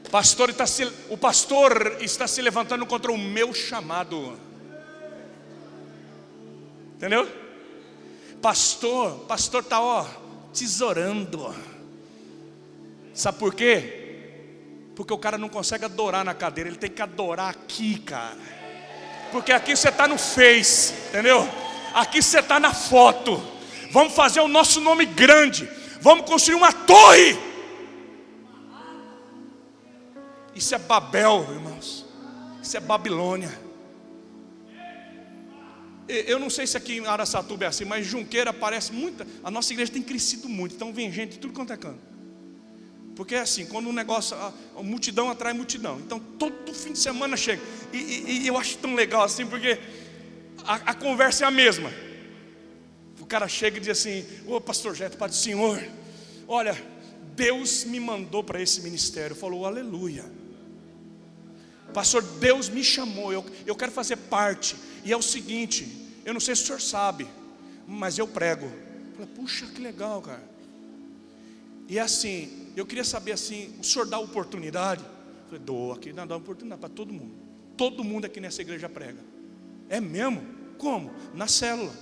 O pastor está se levantando contra o meu chamado. Entendeu? Pastor está tesourando. Sabe por quê? Porque o cara não consegue adorar na cadeira, ele tem que adorar aqui, cara. Porque aqui você está no Face, entendeu? Aqui você está na foto. Vamos fazer o nosso nome grande. Vamos construir uma torre. Isso é Babel, irmãos. Isso é Babilônia. Eu não sei se aqui em Araçatuba é assim, mas Junqueira parece muito. A nossa igreja tem crescido muito. Então vem gente de tudo quanto é canto. Porque é assim, quando um negócio, a multidão atrai multidão. Então todo fim de semana chega. E eu acho tão legal assim, porque a conversa é a mesma. O cara chega e diz assim: ô pastor Jeto, Pai do Senhor, olha, Deus me mandou para esse ministério. Falou: aleluia. Pastor, Deus me chamou, eu quero fazer parte. E é o seguinte, eu não sei se o senhor sabe, mas eu prego. Eu falei: puxa, que legal, cara. E assim, eu queria saber assim, o senhor dá oportunidade? Eu falei: dou, aqui dá oportunidade para todo mundo. Todo mundo aqui nessa igreja prega. É mesmo? Como? Na célula.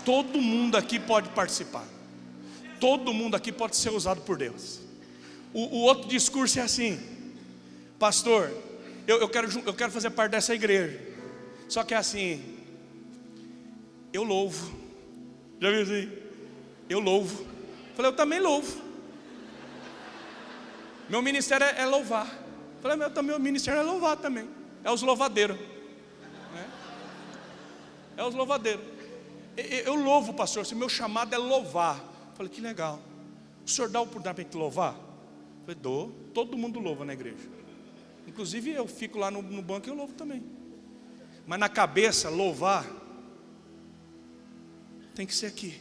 Todo mundo aqui pode participar. Todo mundo aqui pode ser usado por Deus. O outro discurso é assim: pastor, eu quero fazer parte dessa igreja. Só que é assim, eu louvo. Já viu assim? Eu louvo. Falei: eu também louvo. Meu ministério é louvar. Falei: meu ministério é louvar também. É os louvadeiros. É os louvadeiros. Eu louvo, pastor, se meu chamado é louvar. Falei: que legal. O senhor dá a oportunidade para a gente louvar? Falei: dou. Todo mundo louva na igreja. Inclusive eu fico lá no banco e eu louvo também. Mas na cabeça, louvar tem que ser aqui.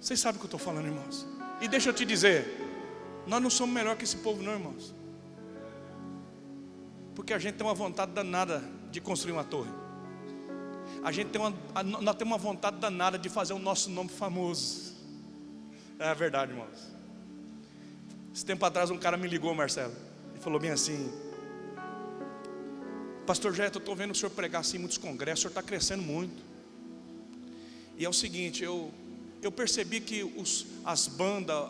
Vocês sabem o que eu estou falando, irmãos. E deixa eu te dizer, nós não somos melhor que esse povo não, irmãos. Porque a gente tem uma vontade danada de construir uma torre. Nós temos uma vontade danada de fazer o nosso nome famoso. É verdade, irmãos. Esse tempo atrás um cara me ligou, Marcelo, e falou bem assim: pastor Jeto, eu estou vendo o senhor pregar assim em muitos congressos, o senhor está crescendo muito. E é o seguinte, eu percebi que as bandas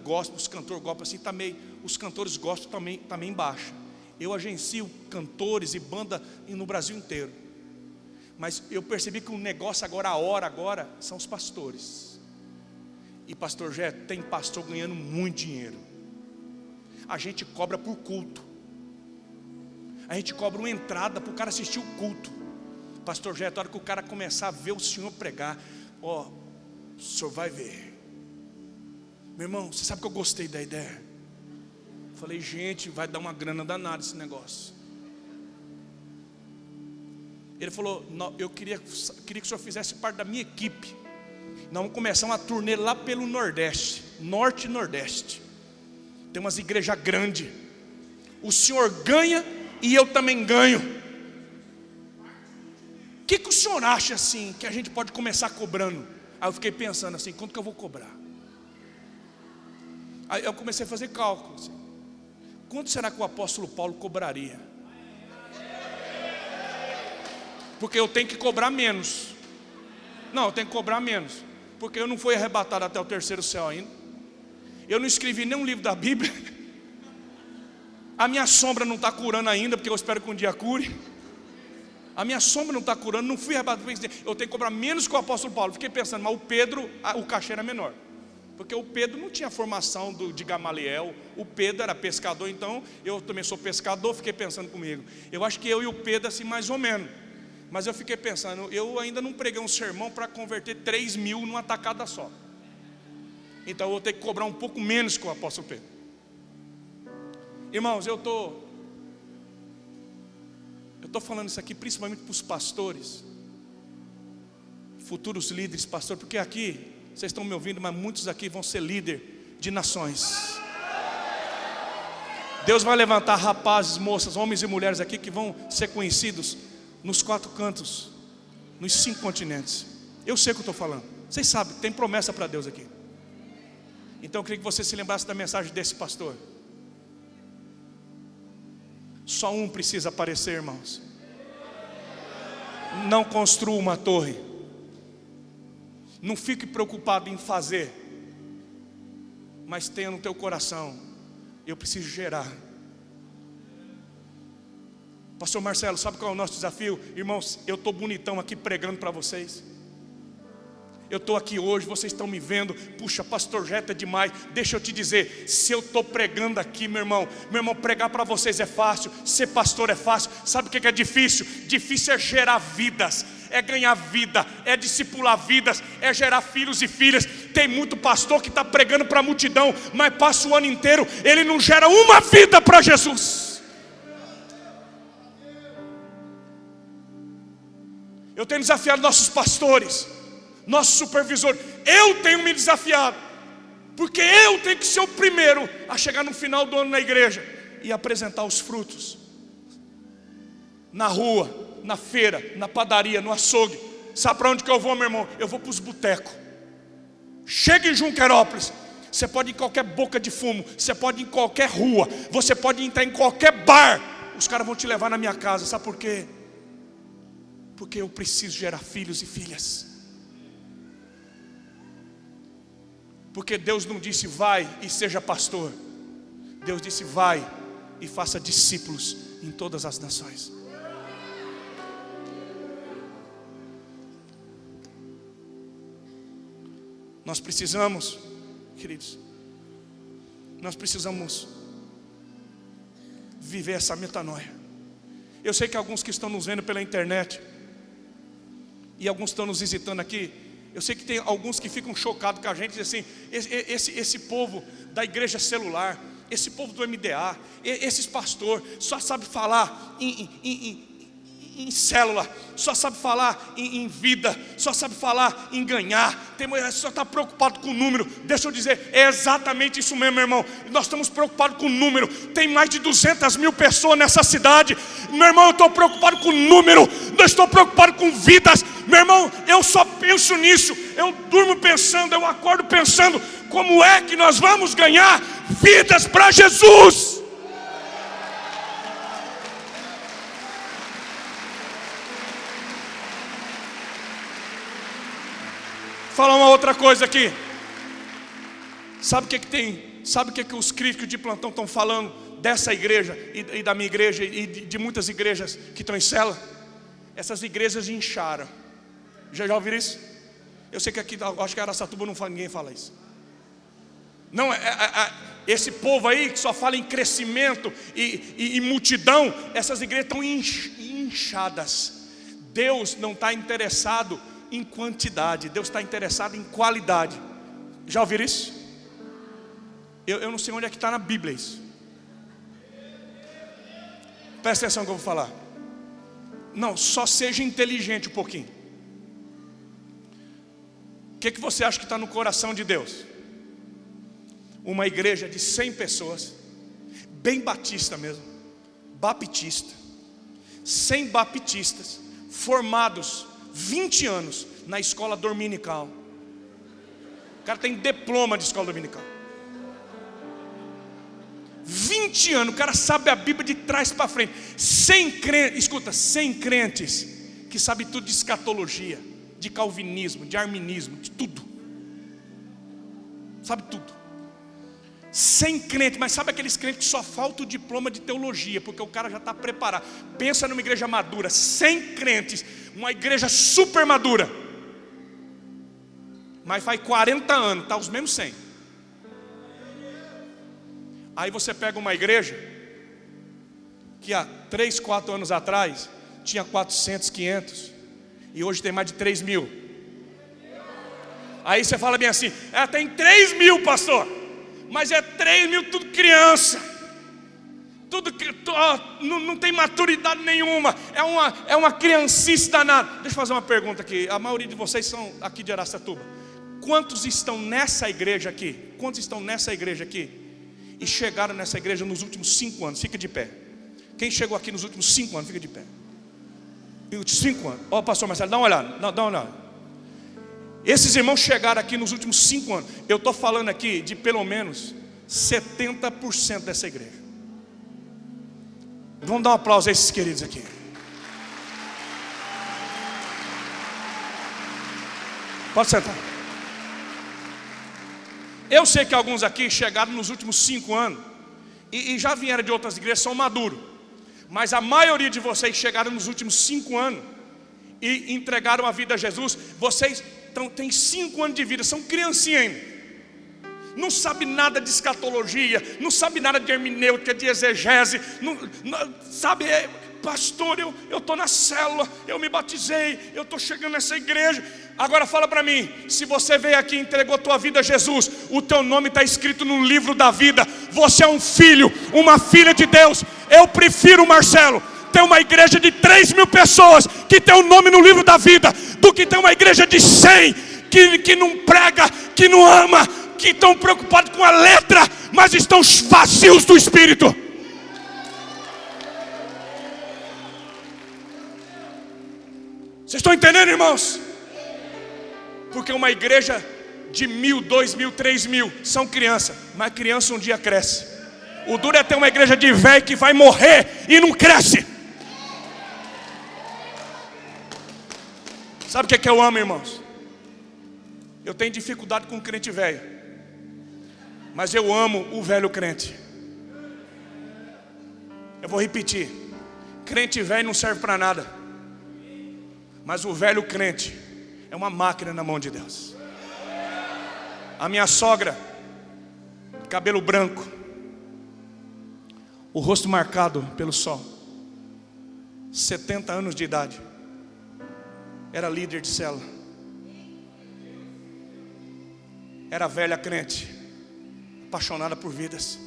gospel, os cantores gospel assim, tá meio, os cantores gospel também tá meio embaixo. Eu agencio cantores e banda no Brasil inteiro. Mas eu percebi que o negócio agora, a hora agora, são os pastores. E pastor Jeto, tem pastor ganhando muito dinheiro. A gente cobra por culto. A gente cobra uma entrada para o cara assistir o culto. Pastor Jeto, a hora que o cara começar a ver o senhor pregar, o senhor vai ver. Meu irmão, você sabe que eu gostei da ideia. Falei: gente, vai dar uma grana danada esse negócio. Ele falou: não, eu queria que o senhor fizesse parte da minha equipe. Nós vamos começar uma turnê lá pelo Nordeste, Norte e Nordeste. Tem umas igrejas grandes. O senhor ganha e eu também ganho. O que o senhor acha assim, que a gente pode começar cobrando? Aí eu fiquei pensando assim: quanto que eu vou cobrar? Aí eu comecei a fazer cálculos assim, quanto será que o apóstolo Paulo cobraria? Porque eu tenho que cobrar menos. Não, eu tenho que cobrar menos, porque eu não fui arrebatado até o terceiro céu ainda. Eu não escrevi nenhum livro da Bíblia. A minha sombra não está curando ainda, porque eu espero que um dia cure. A minha sombra não está curando, não fui arrebatado. Eu tenho que cobrar menos que o apóstolo Paulo. Fiquei pensando, mas o Pedro, o cachê era menor. Porque o Pedro não tinha formação de Gamaliel. O Pedro era pescador, então eu também sou pescador. Fiquei pensando comigo, eu acho que eu e o Pedro assim mais ou menos. Mas eu fiquei pensando, eu ainda não preguei um sermão para converter 3.000 numa tacada só. Então eu vou ter que cobrar um pouco menos que o apóstolo Pedro. Irmãos, eu estou falando isso aqui principalmente para os pastores, futuros líderes, pastor, porque aqui, vocês estão me ouvindo, mas muitos aqui vão ser líder de nações. Deus vai levantar rapazes, moças, homens e mulheres aqui que vão ser conhecidos nos 4 cantos, nos 5 continentes. Eu sei o que eu estou falando. Vocês sabem, tem promessa para Deus aqui. Então eu queria que você se lembrasse da mensagem desse pastor. Só um precisa aparecer, irmãos. Não construa uma torre. Não fique preocupado em fazer, mas tenha no teu coração, eu preciso gerar. Pastor Marcelo, sabe qual é o nosso desafio? Irmãos, eu estou bonitão aqui pregando para vocês. Eu estou aqui hoje, vocês estão me vendo. Puxa, pastor Jeto é demais. Deixa eu te dizer, se eu estou pregando aqui, meu irmão, pregar para vocês é fácil. Ser pastor é fácil. Sabe o que é difícil? Difícil é gerar vidas, é ganhar vida, é discipular vidas, é gerar filhos e filhas. Tem muito pastor que está pregando para a multidão, mas passa o ano inteiro, ele não gera uma vida para Jesus. Eu tenho desafiado nossos pastores, nosso supervisor. Eu tenho me desafiado, porque eu tenho que ser o primeiro a chegar no final do ano na igreja e apresentar os frutos na rua, na feira, na padaria, no açougue. Sabe para onde que eu vou, meu irmão? Eu vou para os botecos. Chega em Junquerópolis, você pode ir em qualquer boca de fumo, você pode ir em qualquer rua, você pode entrar em qualquer bar, os caras vão te levar na minha casa. Sabe por quê? Porque eu preciso gerar filhos e filhas. Porque Deus não disse vai e seja pastor. Deus disse vai e faça discípulos em todas as nações. Nós precisamos, queridos, nós precisamos viver essa metanoia. Eu sei que alguns que estão nos vendo pela internet e alguns estão nos visitando aqui, eu sei que tem alguns que ficam chocados com a gente, dizem assim, esse povo da igreja celular, esse povo do MDA, esses pastores só sabe falar em célula, só sabe falar em vida, só sabe falar em ganhar, só está preocupado com o número. Deixa eu dizer, é exatamente isso mesmo, meu irmão. Nós estamos preocupados com o número. Tem mais de 200.000 pessoas nessa cidade. Meu irmão, eu estou preocupado com o número, não estou preocupado com vidas. Meu irmão, eu só penso nisso. Eu durmo pensando, eu acordo pensando, como é que nós vamos ganhar vidas para Jesus? Falar uma outra coisa aqui. Sabe o que tem? Sabe o que os críticos de plantão estão falando dessa igreja e da minha igreja e de muitas igrejas que estão em cela? Essas igrejas incharam. Já ouviram isso? Eu sei que aqui, acho que Araçatuba ninguém fala isso. Não, esse povo aí que só fala em crescimento e multidão, essas igrejas estão inchadas. Deus não está interessado em quantidade, Deus está interessado em qualidade. Já ouviram isso? Eu não sei onde é que está na Bíblia isso. Presta atenção no que eu vou falar. Não, só seja inteligente um pouquinho. O que você acha que está no coração de Deus? Uma igreja de 100 pessoas, bem batista mesmo, baptista, 100 baptistas, formados 20 anos na escola dominical. O cara tem diploma de escola dominical. 20 anos, o cara sabe a Bíblia de trás para frente. 100 crentes, escuta, 100 crentes que sabem tudo de escatologia, de calvinismo, de arminismo, de tudo. Sabe tudo. 100 crentes, mas sabe aqueles crentes que só falta o diploma de teologia, porque o cara já está preparado. Pensa numa igreja madura, 100 crentes, uma igreja super madura. Mas faz 40 anos, está os mesmos 100. Aí você pega uma igreja que há 3, 4 anos atrás tinha 400, 500 e hoje tem mais de 3 mil. Aí você fala bem assim: tem 3 mil, pastor, mas é 3 mil tudo criança, não tem maturidade nenhuma, é uma criancice danada. Deixa eu fazer uma pergunta aqui. A maioria de vocês são aqui de Araçatuba. Quantos estão nessa igreja aqui? Quantos estão nessa igreja aqui e chegaram nessa igreja nos últimos 5 anos? Fica de pé. Quem chegou aqui nos últimos 5 anos, fica de pé. 5 anos. Ó, pastor Marcelo, dá uma olhada. Dá uma olhada. Esses irmãos chegaram aqui nos últimos 5 anos. Eu estou falando aqui de pelo menos 70% dessa igreja. Vamos dar um aplauso a esses queridos aqui. Pode sentar. Eu sei que alguns aqui chegaram nos últimos 5 anos e já vieram de outras igrejas, são maduros. Mas a maioria de vocês chegaram nos últimos 5 anos e entregaram a vida a Jesus. Vocês têm 5 anos de vida, são criancinhas ainda. Não sabe nada de escatologia, não sabe nada de hermenêutica, de exegese, sabe, pastor, eu estou na célula, eu me batizei, eu estou chegando nessa igreja. Agora fala para mim, se você veio aqui e entregou a tua vida a Jesus, o teu nome está escrito no livro da vida. Você é um filho, uma filha de Deus. Eu prefiro, Marcelo, ter uma igreja de 3 mil pessoas que tem o nome no livro da vida, do que ter uma igreja de 100 que não prega, que não ama, que estão preocupados com a letra, mas estão vazios do Espírito. Vocês estão entendendo, irmãos? Porque uma igreja de 1.000, 2.000, 3.000 são crianças, mas criança um dia cresce. O duro é ter uma igreja de velho que vai morrer e não cresce. Sabe o que eu amo, irmãos? Eu tenho dificuldade com crente velho, mas eu amo o velho crente. Eu vou repetir: crente velho não serve para nada, mas o velho crente é uma máquina na mão de Deus. A minha sogra, cabelo branco, o rosto marcado pelo sol, 70 anos de idade, era líder de célula, era velha crente, apaixonada por vidas.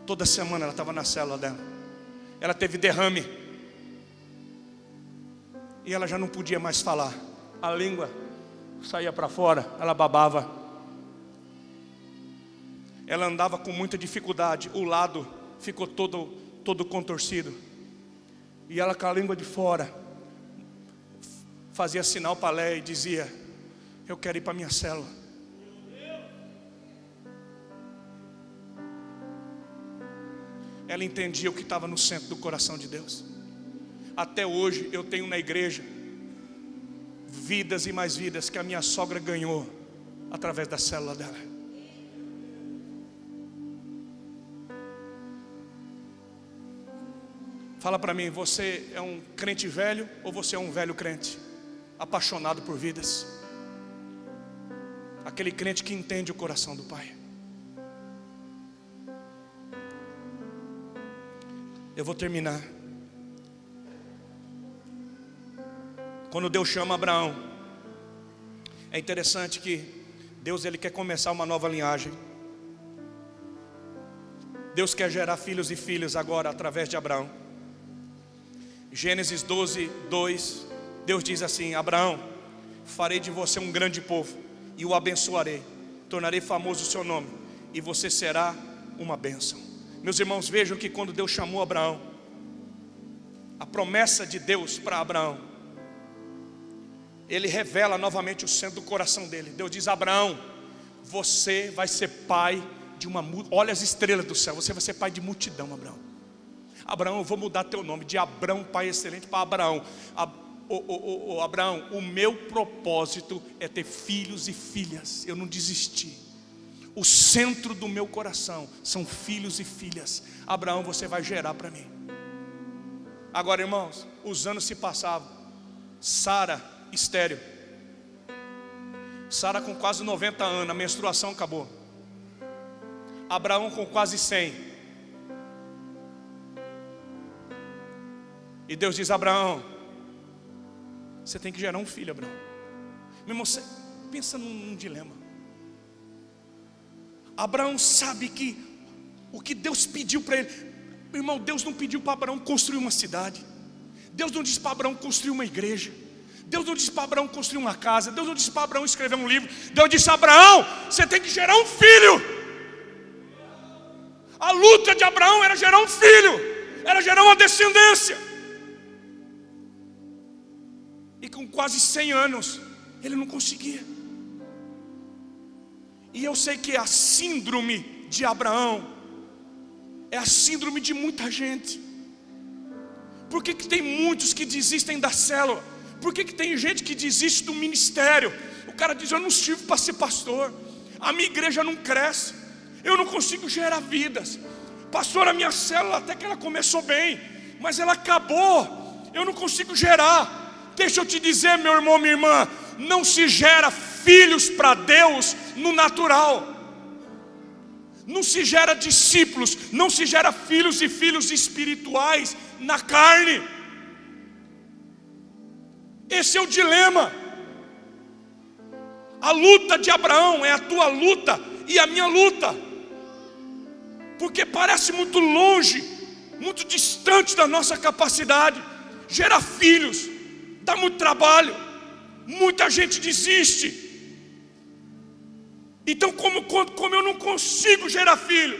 Toda semana ela estava na célula dela. Ela teve derrame e ela já não podia mais falar. A língua saía para fora, ela babava. Ela andava com muita dificuldade, o lado ficou todo contorcido. E ela com a língua de fora fazia sinal para Léia e dizia: eu quero ir para minha célula. Ela entendia o que estava no centro do coração de Deus. Até hoje eu tenho na igreja vidas e mais vidas que a minha sogra ganhou através da célula dela. Fala para mim, você é um crente velho ou você é um velho crente apaixonado por vidas? Aquele crente que entende o coração do Pai. Eu vou terminar. Quando Deus chama Abraão, é interessante que Deus ele quer começar uma nova linhagem. Deus quer gerar filhos e filhas agora através de Abraão. Gênesis 12, 2, Deus diz assim: Abraão, farei de você um grande povo e o abençoarei, tornarei famoso o seu nome e você será uma bênção. Meus irmãos, vejam que quando Deus chamou Abraão, a promessa de Deus para Abraão, Ele revela novamente o centro do coração dele. Deus diz: Abraão, você vai ser pai de uma multidão. Olha as estrelas do céu, você vai ser pai de multidão, Abraão. Abraão, eu vou mudar teu nome de Abrão, pai excelente, para Abraão. Abraão, o meu propósito é ter filhos e filhas. Eu não desisti. O centro do meu coração são filhos e filhas. Abraão, você vai gerar para mim. Agora, irmãos, os anos se passavam. Sara, estéril. Sara com quase 90 anos, a menstruação acabou. Abraão com quase 100. E Deus diz: Abraão, você tem que gerar um filho, Abraão. Meu irmão, você pensa num dilema. Abraão sabe que o que Deus pediu para ele, meu irmão, Deus não pediu para Abraão construir uma cidade. Deus não disse para Abraão construir uma igreja. Deus não disse para Abraão construir uma casa. Deus não disse para Abraão escrever um livro. Deus disse: Abraão, você tem que gerar um filho. A luta de Abraão era gerar um filho, era gerar uma descendência. E com quase 100 anos ele não conseguia. E eu sei que a síndrome de Abraão é a síndrome de muita gente. Por que tem muitos que desistem da célula? Por que tem gente que desiste do ministério? O cara diz: eu não sirvo para ser pastor, a minha igreja não cresce, eu não consigo gerar vidas. Pastor, a minha célula até que ela começou bem, mas ela acabou, eu não consigo gerar. Deixa eu te dizer, meu irmão, minha irmã, não se gera filhos para Deus no natural. Não se gera discípulos, não se gera filhos e filhos espirituais na carne. Esse é o dilema. A luta de Abraão é a tua luta e a minha luta, porque parece muito longe, muito distante da nossa capacidade. Gera filhos, dá muito trabalho, muita gente desiste. Então como eu não consigo gerar filho,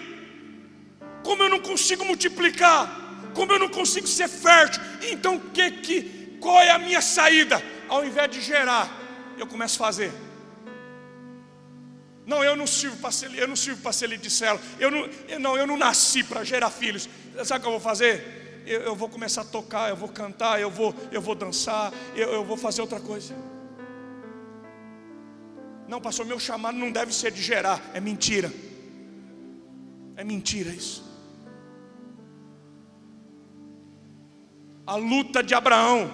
como eu não consigo multiplicar, como eu não consigo ser fértil, então qual é a minha saída? Ao invés de gerar, eu começo a fazer. Não, eu não sirvo para ser líder de célula. Eu não nasci para gerar filhos. Sabe o que eu vou fazer? Eu vou começar a tocar, eu vou cantar, eu vou dançar, eu vou fazer outra coisa. Não, pastor, meu chamado não deve ser de gerar. É mentira. É mentira isso. A luta de Abraão,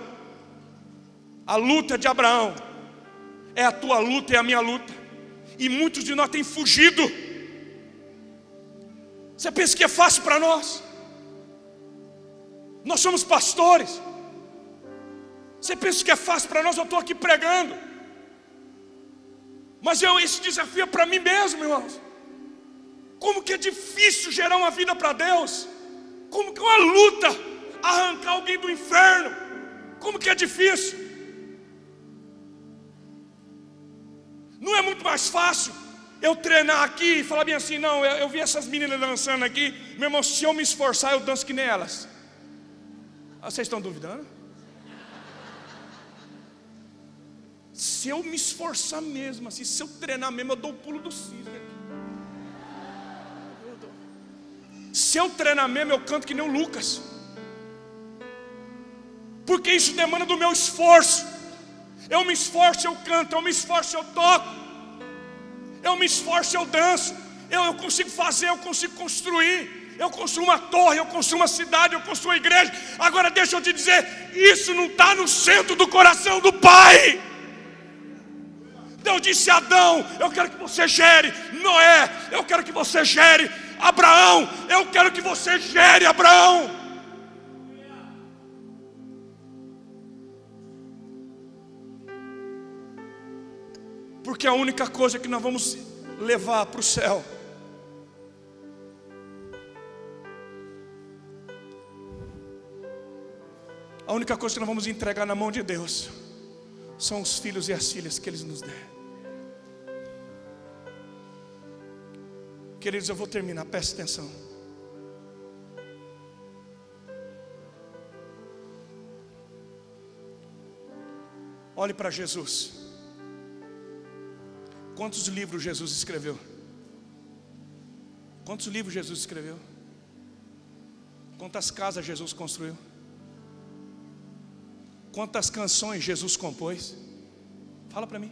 é a tua luta e a minha luta. E muitos de nós têm fugido. Você pensa que é fácil para nós? Nós somos pastores. Você pensa que é fácil para nós? Eu estou aqui pregando. Mas esse desafio é para mim mesmo, irmãos. Como que é difícil gerar uma vida para Deus. Como que é uma luta arrancar alguém do inferno. Como que é difícil. Não é muito mais fácil eu treinar aqui e falar bem assim: não, eu vi essas meninas dançando aqui, meu irmão, se eu me esforçar eu danço que nem elas. Vocês estão duvidando? Se eu me esforçar mesmo, assim, se eu treinar mesmo, eu dou o pulo do cisne aqui. Se eu treinar mesmo, eu canto que nem o Lucas. Porque isso demanda do meu esforço. Eu me esforço, eu canto. Eu me esforço, eu toco. Eu me esforço, eu danço. Eu consigo fazer, eu consigo construir. Eu construo uma torre, eu construo uma cidade, eu construo uma igreja. Agora deixa eu te dizer, isso não está no centro do coração do Pai. Deus disse a Adão: eu quero que você gere. Noé, eu quero que você gere. Abraão, eu quero que você gere, Abraão. Porque a única coisa que nós vamos levar para o céu a única coisa que nós vamos entregar na mão de Deus são os filhos e as filhas que Ele nos der. Queridos, eu vou terminar, preste atenção. Olhe para Jesus. Quantos livros Jesus escreveu? Quantos livros Jesus escreveu? Quantas casas Jesus construiu? Quantas canções Jesus compôs? Fala para mim.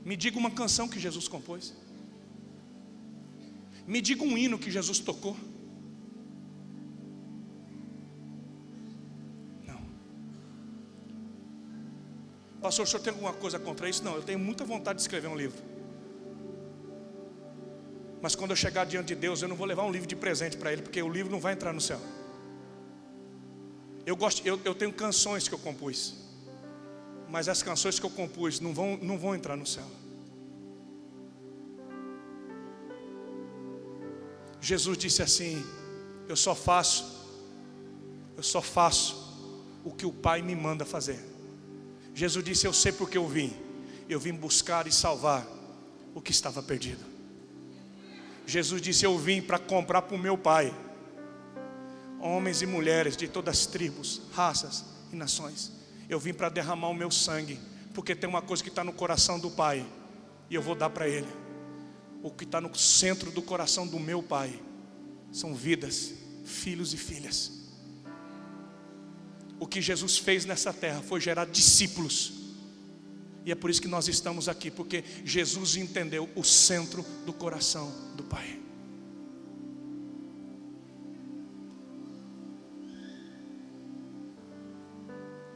Me diga uma canção que Jesus compôs. Me diga um hino que Jesus tocou. Não. Pastor, o senhor tem alguma coisa contra isso? Não, eu tenho muita vontade de escrever um livro. Mas quando eu chegar diante de Deus, eu não vou levar um livro de presente para Ele, porque o livro não vai entrar no céu. Eu tenho canções que eu compus, mas as canções que eu compus não vão entrar no céu. Jesus disse assim: eu só faço o que o Pai me manda fazer. Jesus disse: eu sei porque eu vim buscar e salvar o que estava perdido. Jesus disse: eu vim para comprar para o meu Pai homens e mulheres de todas as tribos, raças e nações. Eu vim para derramar o meu sangue, porque tem uma coisa que está no coração do Pai, e eu vou dar para Ele. O que está no centro do coração do meu Pai são vidas, filhos e filhas. O que Jesus fez nessa terra foi gerar discípulos. E é por isso que nós estamos aqui, porque Jesus entendeu o centro do coração do Pai.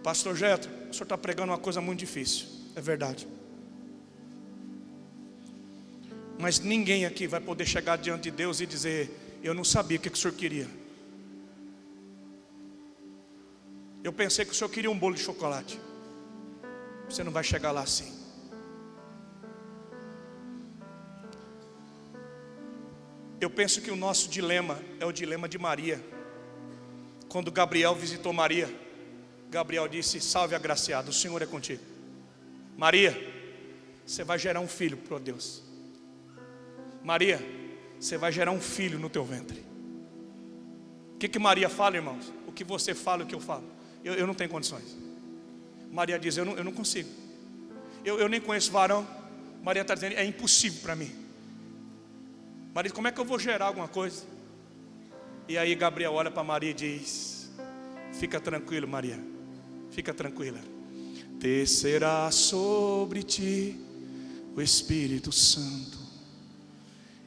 Pastor Jetro, o senhor está pregando uma coisa muito difícil. É verdade. Mas ninguém aqui vai poder chegar diante de Deus e dizer: eu não sabia o que o senhor queria. Eu pensei que o senhor queria um bolo de chocolate. Você não vai chegar lá assim. Eu penso que o nosso dilema é o dilema de Maria. Quando Gabriel visitou Maria, Gabriel disse: salve agraciada, o Senhor é contigo. Maria, você vai gerar um filho para Deus. Maria, você vai gerar um filho no teu ventre. O que Maria fala, irmãos? O que você fala e o que eu falo. Eu não tenho condições. Maria diz: eu não consigo. Eu nem conheço varão. Maria está dizendo: é impossível para mim. Maria, como é que eu vou gerar alguma coisa? E aí Gabriel olha para Maria e diz: fica tranquilo, Maria, fica tranquila. Descerá sobre ti o Espírito Santo,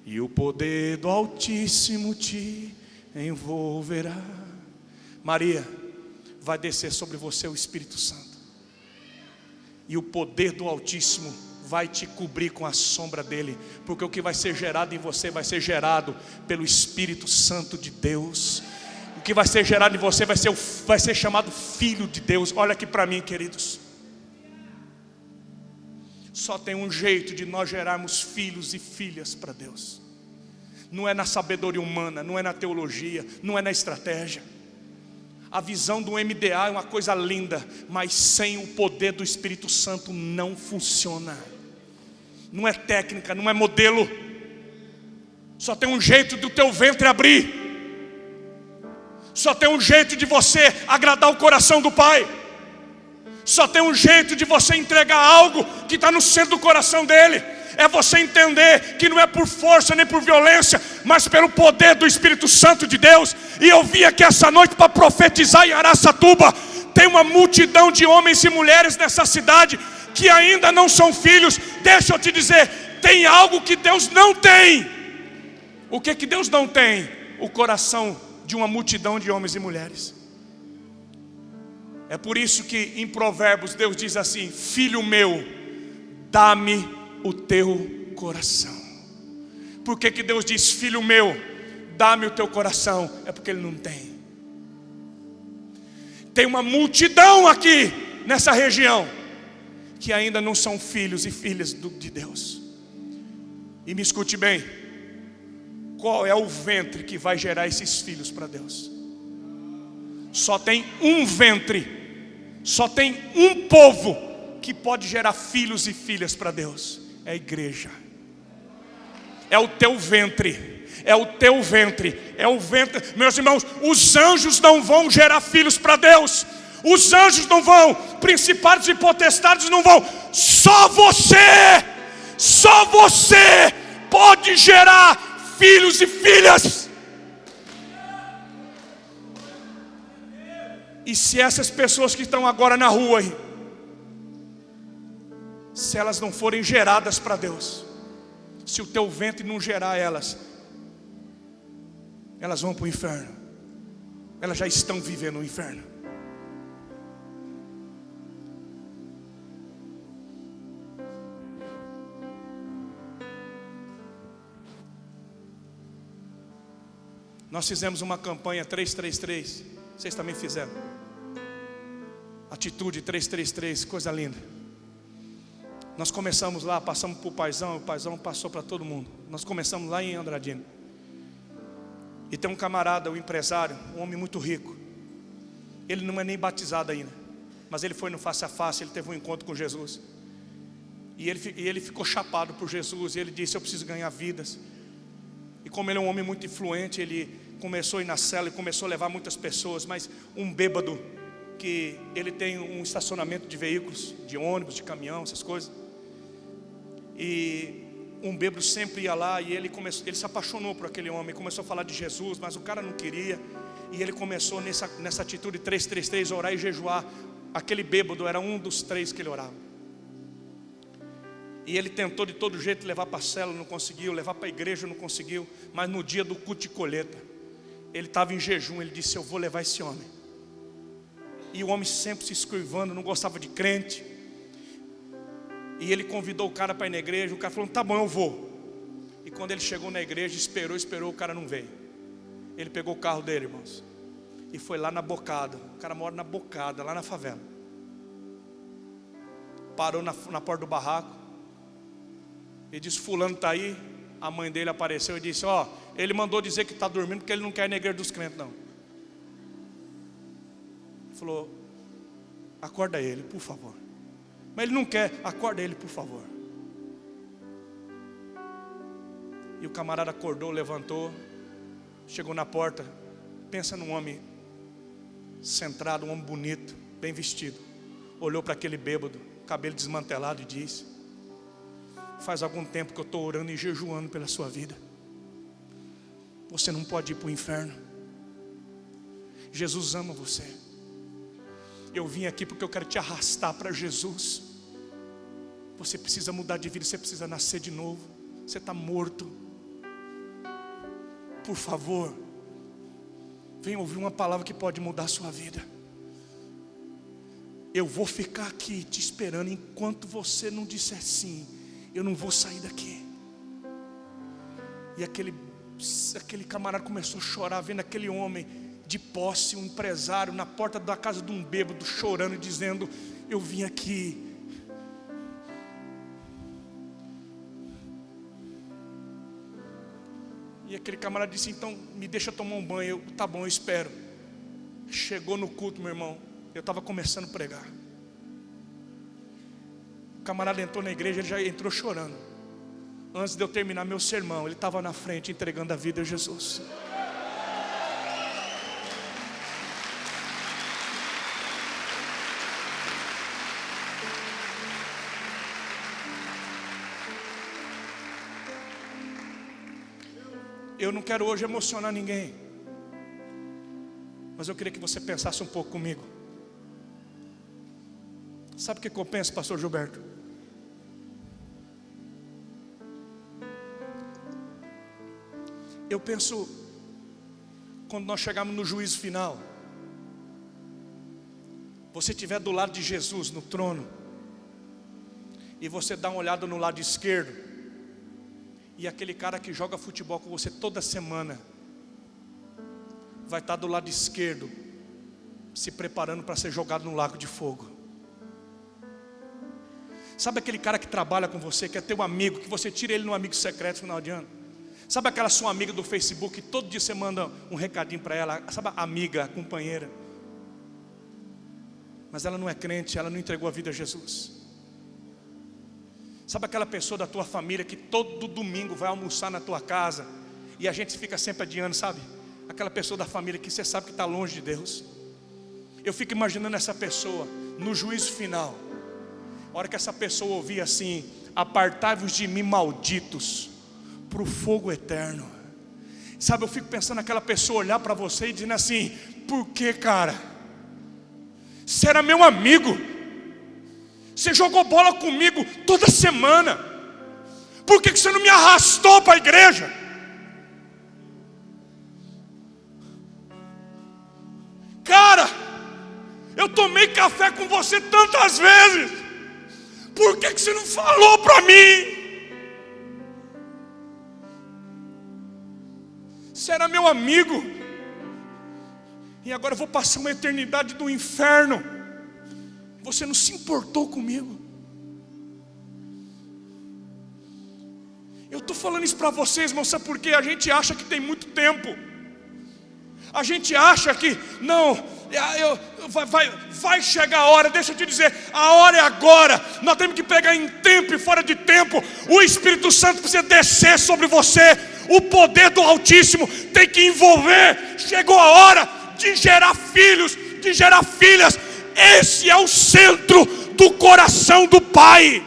e o poder do Altíssimo te envolverá. Maria, vai descer sobre você o Espírito Santo, e o poder do Altíssimo vai te cobrir com a sombra dele, porque o que vai ser gerado em você vai ser gerado pelo Espírito Santo de Deus. O que vai ser gerado em você vai ser chamado filho de Deus. Olha aqui para mim, queridos. Só tem um jeito de nós gerarmos filhos e filhas para Deus. Não é na sabedoria humana, não é na teologia, não é na estratégia. A visão do MDA é uma coisa linda, mas sem o poder do Espírito Santo não funciona. Não é técnica, não é modelo. Só tem um jeito do teu ventre abrir. Só tem um jeito de você agradar o coração do Pai. Só tem um jeito de você entregar algo que está no centro do coração dele. É você entender que não é por força nem por violência, mas pelo poder do Espírito Santo de Deus. E eu vim aqui essa noite para profetizar em Araçatuba. Tem uma multidão de homens e mulheres nessa cidade que ainda não são filhos. Deixa eu te dizer, tem algo que Deus não tem. O que Deus não tem? O coração de uma multidão de homens e mulheres. É por isso que em Provérbios Deus diz assim: filho meu, dá-me o teu coração. Por que Deus diz: filho meu, dá-me o teu coração? É porque Ele não tem. Tem uma multidão aqui nessa região que ainda não são filhos e filhas de Deus. E me escute bem, qual é o ventre que vai gerar esses filhos para Deus? Só tem um ventre, só tem um povo que pode gerar filhos e filhas para Deus. É a igreja. É o teu ventre. É o teu ventre. É o ventre. Meus irmãos, os anjos não vão gerar filhos para Deus. Os anjos não vão. Principados e potestades não vão. Só você pode gerar filhos e filhas. E se essas pessoas que estão agora na rua aí, se elas não forem geradas para Deus, se o teu ventre não gerar elas, elas vão para o inferno. Elas já estão vivendo o inferno. Nós fizemos uma campanha 333. Vocês também fizeram. Atitude 333, coisa linda. Nós começamos lá, passamos para o paizão, o paizão passou para todo mundo. Nós começamos lá em Andradina. E tem um camarada, um empresário, um homem muito rico. Ele não é nem batizado ainda, mas ele foi no face a face, ele teve um encontro com Jesus. E ele ficou chapado por Jesus. E ele disse: eu preciso ganhar vidas. E como ele é um homem muito influente, ele começou a ir na cela e começou a levar muitas pessoas. Mas um bêbado, que ele tem um estacionamento de veículos, de ônibus, de caminhão, essas coisas. E um bêbado sempre ia lá e ele se apaixonou por aquele homem, começou a falar de Jesus, mas o cara não queria. E ele começou nessa atitude 333, orar e jejuar. Aquele bêbado era um dos 3 que ele orava. E ele tentou de todo jeito levar para a cela, não conseguiu, levar para a igreja, não conseguiu. Mas no dia do culto de colheita, ele estava em jejum, ele disse: eu vou levar esse homem. E o homem sempre se esquivando, não gostava de crente. E ele convidou o cara para ir na igreja. O cara falou: tá bom, eu vou. E quando ele chegou na igreja, esperou, o cara não veio. Ele pegou o carro dele, irmãos, e foi lá na Bocada. O cara mora na Bocada, lá na favela. Parou na porta do barraco e disse: fulano está aí. A mãe dele apareceu e disse: ó, ele mandou dizer que está dormindo porque ele não quer ir na igreja dos crentes, não. Falou: acorda ele, por favor. Mas ele não quer, acorda ele, por favor. E o camarada acordou, levantou, chegou na porta. Pensa num homem centrado, um homem bonito, bem vestido. Olhou para aquele bêbado, cabelo desmantelado, e disse: faz algum tempo que eu estou orando e jejuando pela sua vida. Você não pode ir para o inferno. Jesus ama você. Eu vim aqui porque eu quero te arrastar para Jesus. Você precisa mudar de vida, você precisa nascer de novo. Você está morto. Por favor, venha ouvir uma palavra que pode mudar a sua vida. Eu vou ficar aqui te esperando. Enquanto você não disser sim, eu não vou sair daqui. E aquele camarada começou a chorar, vendo aquele homem de posse, um empresário, na porta da casa de um bêbado, chorando e dizendo: eu vim aqui. E aquele camarada disse: então me deixa tomar um banho. Tá bom, eu espero. Chegou no culto, meu irmão, eu estava começando a pregar. O camarada entrou na igreja, ele já entrou chorando. Antes de eu terminar meu sermão, ele estava na frente entregando a vida a Jesus. Eu não quero hoje emocionar ninguém, mas eu queria que você pensasse um pouco comigo. Sabe o que eu penso, pastor Gilberto? Eu penso, quando nós chegarmos no juízo final, você estiver do lado de Jesus no trono, e você dá uma olhada no lado esquerdo, e aquele cara que joga futebol com você toda semana vai estar do lado esquerdo, se preparando para ser jogado no lago de fogo. Sabe aquele cara que trabalha com você, que é teu amigo, que você tira ele no amigo secreto no final de ano? Sabe aquela sua amiga do Facebook, que todo dia você manda um recadinho para ela? Sabe a amiga, a companheira? Mas ela não é crente, ela não entregou a vida a Jesus. Sabe aquela pessoa da tua família que todo domingo vai almoçar na tua casa e a gente fica sempre adiando, sabe? Aquela pessoa da família que você sabe que está longe de Deus. Eu fico imaginando essa pessoa no juízo final. A hora que essa pessoa ouvir assim: apartai-vos de mim, malditos, para o fogo eterno. Sabe, eu fico pensando naquela pessoa olhar para você e dizendo assim: por que, cara? Você era meu amigo, você jogou bola comigo toda semana, por que você não me arrastou para a igreja? tomei café com você tantas vezes. Por que você não falou para mim? Você era meu amigo, e agora eu vou passar uma eternidade do inferno. Você não se importou comigo. Eu estou falando isso para vocês, irmão, sabe por quê? A gente acha que tem muito tempo. A gente acha que, não, vai chegar a hora. Deixa eu te dizer, a hora é agora. Nós temos que pegar em tempo e fora de tempo. O Espírito Santo precisa descer sobre você. O poder do Altíssimo tem que envolver. Chegou a hora de gerar filhos, de gerar filhas. Esse é o centro do coração do Pai.